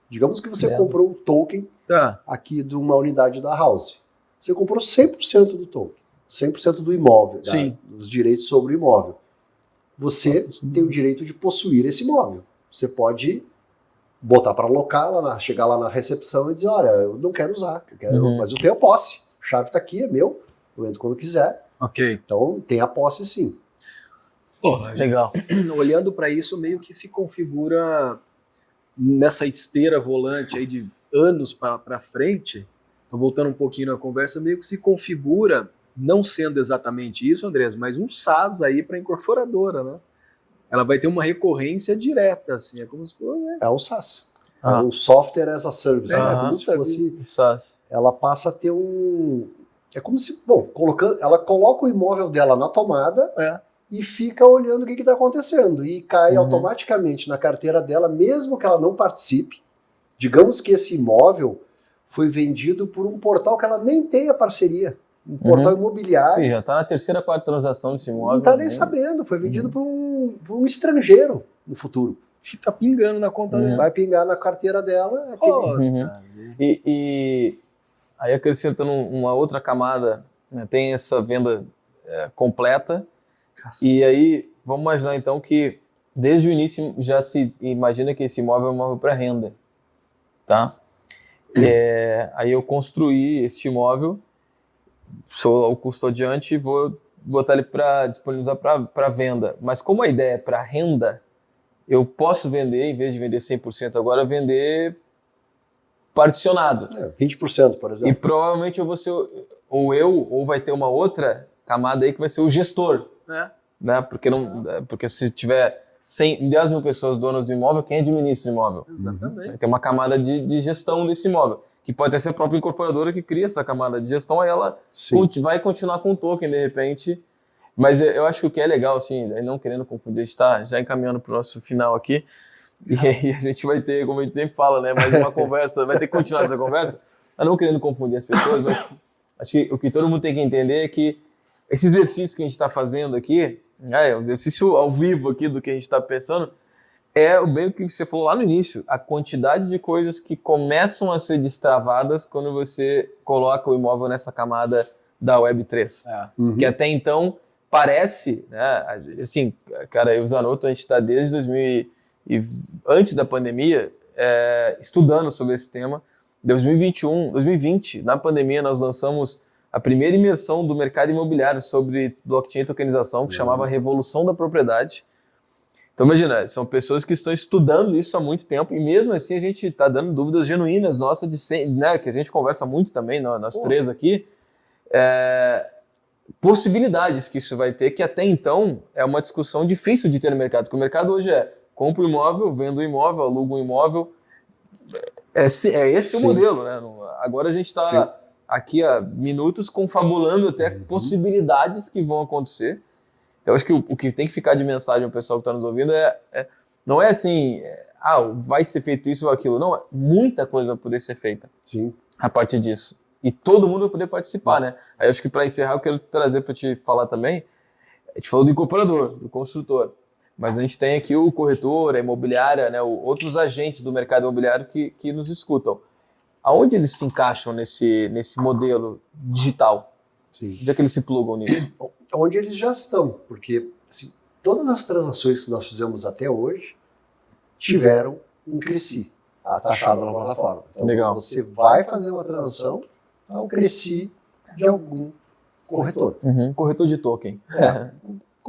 digamos que você comprou um token aqui de uma unidade da House. Você comprou 100% do token, 100% do imóvel, dos direitos sobre o imóvel. Você tem o direito de possuir esse imóvel. Você pode botar para alocar, chegar lá na recepção e dizer, olha, eu não quero usar, mas eu tenho a posse. A chave está aqui, é meu. Eu entro quando quiser. Ok. Então, tem a posse sim. Legal. Olhando para isso, meio que se configura nessa esteira volante aí de anos para frente, então voltando um pouquinho na conversa, meio que se configura, não sendo exatamente isso, Andrés, mas um SaaS aí para a incorporadora, né? Ela vai ter uma recorrência direta, assim, é como se fosse... Né? É um SaaS. É um Software as a Service. É como se fosse... SaaS. Ela passa a ter um... É como se, ela coloca o imóvel dela na tomada e fica olhando o que está acontecendo. E cai automaticamente na carteira dela, mesmo que ela não participe. Digamos que esse imóvel foi vendido por um portal que ela nem tem a parceria. Um portal imobiliário. Sim, já está na terceira, quarta transação desse imóvel. Não está nem sabendo. Foi vendido por um estrangeiro no futuro. Está pingando na conta dela. Vai pingar na carteira dela. Aí acrescentando uma outra camada, né, tem essa venda completa. E aí, vamos imaginar então que desde o início já se imagina que esse imóvel é um imóvel para renda. Tá? Aí eu construí este imóvel, sou o custodiante e vou botar ele para disponibilizar para venda. Mas como a ideia é para renda, eu posso vender, em vez de vender 100% agora, vender particionado. 20%, por exemplo. E provavelmente eu vou ser, ou vai ter uma outra camada aí que vai ser o gestor. Né? Porque se tiver 10 mil pessoas donas do imóvel, quem administra o imóvel? Exatamente. Vai ter uma camada de gestão desse imóvel, que pode ser a própria incorporadora que cria essa camada de gestão, aí ela vai continuar com o token de repente. Mas eu acho que o que é legal, assim, não querendo confundir, a gente está já encaminhando para o nosso final aqui, e aí a gente vai ter, como a gente sempre fala, né, mais uma conversa, vai ter que continuar essa conversa, não querendo confundir as pessoas, mas acho que o que todo mundo tem que entender é que esse exercício que a gente está fazendo aqui, o exercício ao vivo aqui do que a gente está pensando, é o bem que você falou lá no início, a quantidade de coisas que começam a ser destravadas quando você coloca o imóvel nessa camada da Web3. Que até então parece, né, assim, cara, eu e o Zanotto, a gente está desde antes da pandemia, estudando sobre esse tema. Em 2020, na pandemia, nós lançamos a primeira imersão do mercado imobiliário sobre blockchain e tokenização, que chamava Revolução da Propriedade. Então, imagina, são pessoas que estão estudando isso há muito tempo, e mesmo assim a gente está dando dúvidas genuínas nossas, né, que a gente conversa muito também, nós três aqui, possibilidades que isso vai ter, que até então é uma discussão difícil de ter no mercado, porque o mercado hoje compro um imóvel, vendo um imóvel, alugo um imóvel, esse o modelo, né? Agora a gente está aqui há minutos confabulando até possibilidades que vão acontecer. Então acho que o que tem que ficar de mensagem ao pessoal que está nos ouvindo não é assim, vai ser feito isso ou aquilo, não, muita coisa vai poder ser feita a partir disso. E todo mundo vai poder participar, né? Aí acho que para encerrar eu quero trazer para te falar também, a gente falou do incorporador, do construtor, mas a gente tem aqui o corretor, a imobiliária, né, outros agentes do mercado imobiliário que nos escutam. Aonde eles se encaixam nesse modelo digital? Onde é que eles se plugam nisso? Onde eles já estão, porque assim, todas as transações que nós fizemos até hoje tiveram um CRECI taxado na plataforma. Então, legal. Você vai fazer uma transação ao CRECI de algum corretor. Corretor de token.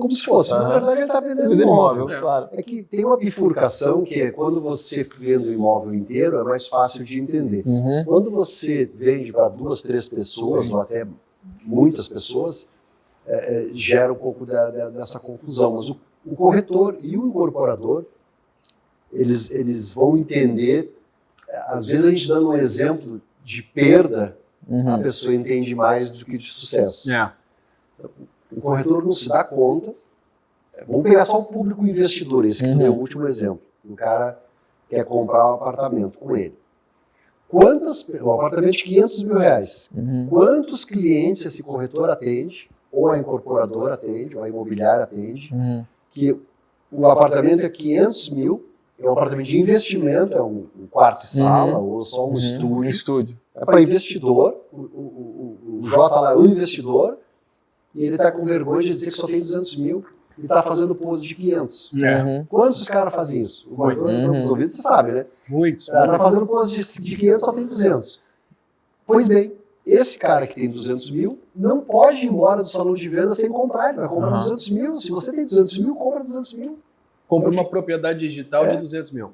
como se fosse. Na verdade, ele está vendendo imóvel. claro. É que tem uma bifurcação que é quando você vende o imóvel inteiro, é mais fácil de entender. Quando você vende para 2, 3 pessoas, ou até muitas pessoas, gera um pouco dessa confusão. Mas o corretor e o incorporador, eles vão entender, às vezes a gente dando um exemplo de perda, a pessoa entende mais do que de sucesso. O corretor não se dá conta. Vamos pegar só o público investidor, esse que é o último exemplo. O cara quer comprar um apartamento com ele. Um apartamento de 500 mil reais. Quantos clientes esse corretor atende, ou a incorporadora atende, ou a imobiliária atende, que o apartamento é 500 mil, é um apartamento de investimento, é um quarto e sala, ou só um estúdio. É para investidor, o J lá é um investidor, e ele está com vergonha de dizer que só tem 200 mil e está fazendo pose de 500. Quantos caras fazem isso? O corretor dos ouvidos, você sabe, né? Muitos. Está fazendo pose de 500, só tem 200. Pois bem, esse cara que tem 200 mil não pode ir embora do salão de venda sem comprar. Ele vai comprar 200 mil. Se você tem 200 mil, compra 200 mil. Compra uma propriedade digital de 200 mil.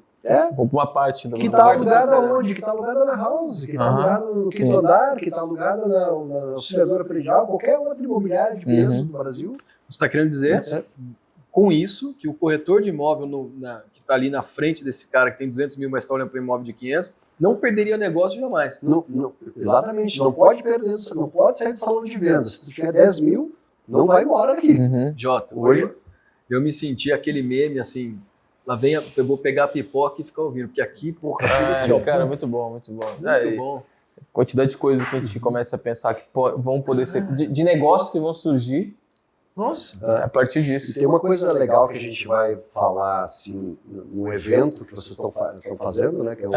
Compra uma parte. Que está alugada onde? Que está alugada na house, que está alugada no quinto andar, que está alugada na auxiliadora predial, qualquer outra imobiliária de peso do Brasil. Você está querendo dizer, com isso, que o corretor de imóvel que está ali na frente desse cara que tem 200 mil, mas está olhando para imóvel de 500, não perderia negócio jamais. Não, exatamente, não pode perder, não pode sair do salão de vendas. Se tu tiver 10 mil, não vai embora daqui. Jota, Hoje eu me senti aquele meme assim, lá vem, eu vou pegar a pipoca e ficar ouvindo, porque aqui, porra, cara, muito bom. Muito bom. Quantidade de coisas que a gente começa a pensar que vão poder ser, de negócios que vão surgir. Nossa. A partir disso. E tem uma coisa legal que a gente vai falar assim, no evento que vocês estão fazendo, né, que é o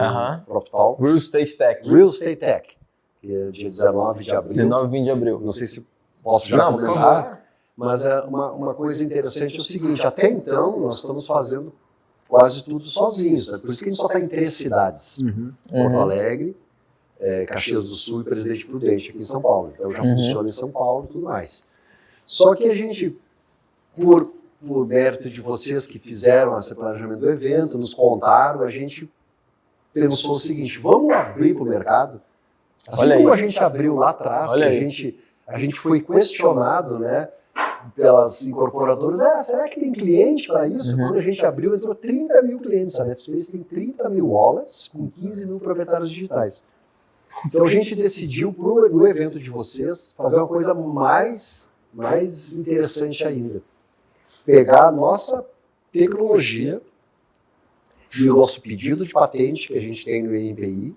PropTalks. Real Estate Tech. Real Estate Tech, que é dia 19 de abril. 19 e 20 de abril. Não sei se posso já comentar, mas uma coisa interessante é o seguinte, até então nós estamos fazendo quase tudo sozinhos, né? Por isso que a gente só está em 3 cidades, Porto Alegre, Caxias do Sul e Presidente Prudente, aqui em São Paulo. Então já funciona em São Paulo e tudo mais. Só que a gente, por mérito de vocês que fizeram esse planejamento do evento, nos contaram, a gente pensou o seguinte, vamos abrir para o mercado? Assim como a gente abriu lá atrás, que a gente foi questionado, né, pelas incorporadoras, será que tem cliente para isso? Quando a gente abriu, entrou 30 mil clientes, a NetSpace tem 30 mil wallets com 15 mil proprietários digitais. Então a gente decidiu, no evento de vocês, fazer uma coisa mais interessante ainda. Pegar a nossa tecnologia e o nosso pedido de patente que a gente tem no INPI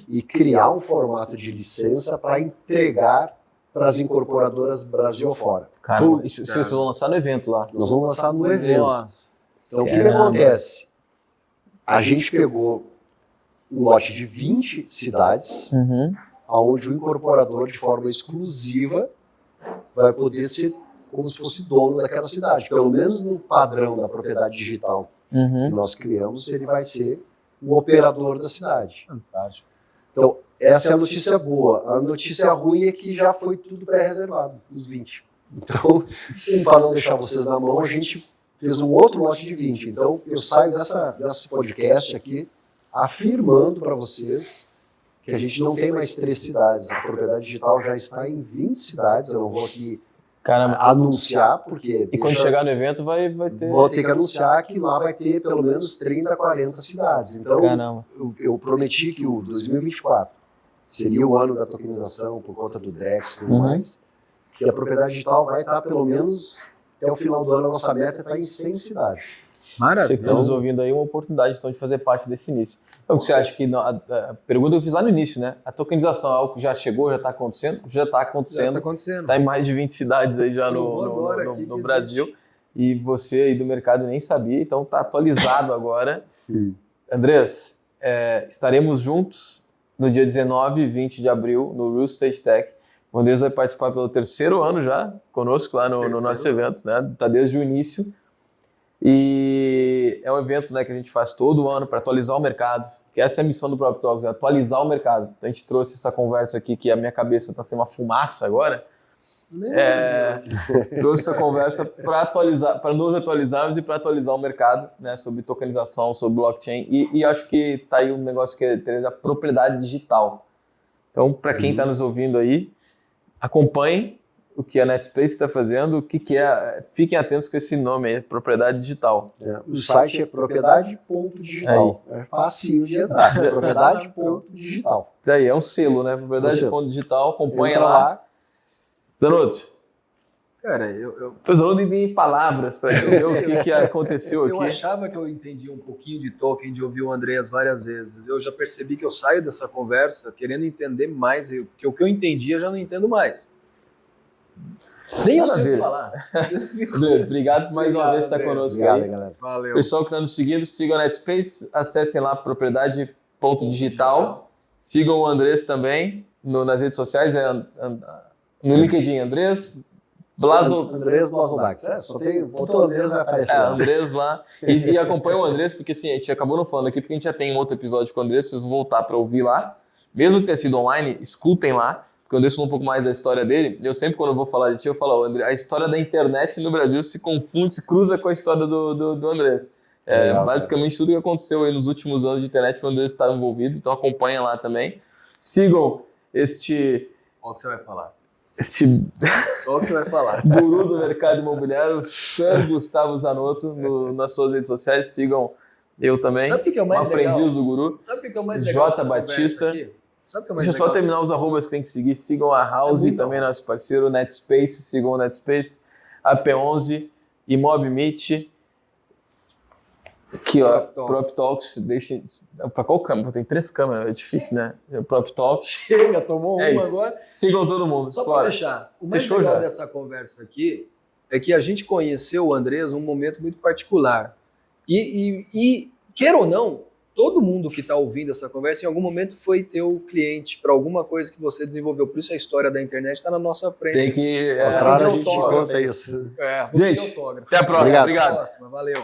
e criar um formato de licença para entregar para as incorporadoras Brasil afora. Cara, isso vocês vão lançar no evento lá. Nós vamos lançar no evento. Nossa. Então o que acontece? A gente pegou um lote de 20 cidades, onde o incorporador, de forma exclusiva, vai poder ser como se fosse dono daquela cidade. Pelo menos no padrão da propriedade digital que nós criamos, ele vai ser o operador da cidade. Fantástico. Então, essa é a notícia boa. A notícia ruim é que já foi tudo pré-reservado, os 20. Então, para não deixar vocês na mão, a gente fez um outro lote de 20. Então, eu saio desse podcast aqui afirmando para vocês que a gente não tem mais 3 cidades. A propriedade digital já está em 20 cidades. Eu não vou aqui anunciar, porque... E quando chegar no evento vai ter... Vou ter que anunciar que lá vai ter pelo menos 30, 40 cidades. Então, eu prometi que o 2024 seria o ano da tokenização por conta do Drex e tudo mais, que a propriedade digital vai estar pelo menos até o final do ano. A nossa meta está em 100 cidades. Maravilha. Você que está nos ouvindo aí, uma oportunidade então, de fazer parte desse início. Então, você acha que a pergunta que eu fiz lá no início, né? A tokenização é algo que já chegou, já está acontecendo? Já está acontecendo. Está em mais de 20 cidades aí já no Brasil. E você aí do mercado nem sabia, então está atualizado agora. Andrés, estaremos juntos no dia 19 e 20 de abril no Real Estate Tech. O Andrés vai participar pelo 3º ano já conosco lá no nosso evento, né? Está desde o início. E é um evento, né, que a gente faz todo ano para atualizar o mercado, que essa é a missão do PropTalks, atualizar o mercado. A gente trouxe essa conversa aqui, que a minha cabeça está sendo uma fumaça agora, trouxe essa conversa para atualizar, para nos atualizarmos e para atualizar o mercado, né, sobre tokenização, sobre blockchain. E acho que tá aí um negócio que é a propriedade digital. Então, para quem está nos ouvindo aí, acompanhem o que a NetSpace está fazendo, o que é, fiquem atentos com esse nome aí, propriedade digital. O site é propriedade.digital. É facinho de entrar. Propriedade.digital. Daí é um selo, né? Propriedade.digital, acompanha lá. Zanotto. Cara, O Zanotto tem palavras para dizer o que aconteceu aqui. Eu achava que eu entendi um pouquinho de token, de ouvir o Andreas várias vezes. Eu já percebi que eu saio dessa conversa querendo entender mais, porque o que eu entendi eu já não entendo mais. Nem eu sei o que falar. Deus, obrigado por mais uma vez estar conosco. Obrigado, aí. galera. Valeu. Pessoal que está nos seguindo, sigam a NetSpace, acessem lá propriedade.digital, sigam o Andrés também nas redes sociais, no LinkedIn, Andrés Blasodax. Só tem, botou o Andrés, vai aparecer. Andrés lá. E acompanha o Andrés, porque assim, a gente acabou não falando aqui, porque a gente já tem um outro episódio com o Andrés, vocês vão voltar para ouvir lá. Mesmo que tenha sido online, escutem lá, porque o Andrés falou um pouco mais da história dele. Eu sempre, quando eu vou falar de ti, eu falo, André, a história da internet no Brasil se confunde, se cruza com a história do Andrés. Basicamente, tudo que aconteceu aí nos últimos anos de internet foi o Andrés que estava envolvido, então acompanha lá também. Sigam Qual que você vai falar? Qual que você vai falar? Guru do mercado imobiliário, Sr. Gustavo Zanotto, nas suas redes sociais. Sigam eu também. Sabe o que é o mais legal? Aprendiz do Guru. Sabe o que é o mais legal? J. Batista. Sabe o que é o mais Deixa eu legal? só terminar os arrobas que tem que seguir. Sigam a House, também nosso parceiro, NetSpace. Sigam o NetSpace, AP11, ImobMeet. Aqui, ó, PropTalks. Para qual câmera? Tem 3 câmeras, é difícil, né? PropTalks. Chega, tomou uma isso. agora. Sigam todo mundo. Só para fechar, o mais legal dessa conversa aqui é que a gente conheceu o Andrés num momento muito particular. E queira ou não, todo mundo que está ouvindo essa conversa em algum momento foi teu cliente para alguma coisa que você desenvolveu. Por isso a história da internet está na nossa frente. Tem que... Claro, a gente conta isso. Gente, até a próxima. Obrigado. Até a próxima. Valeu.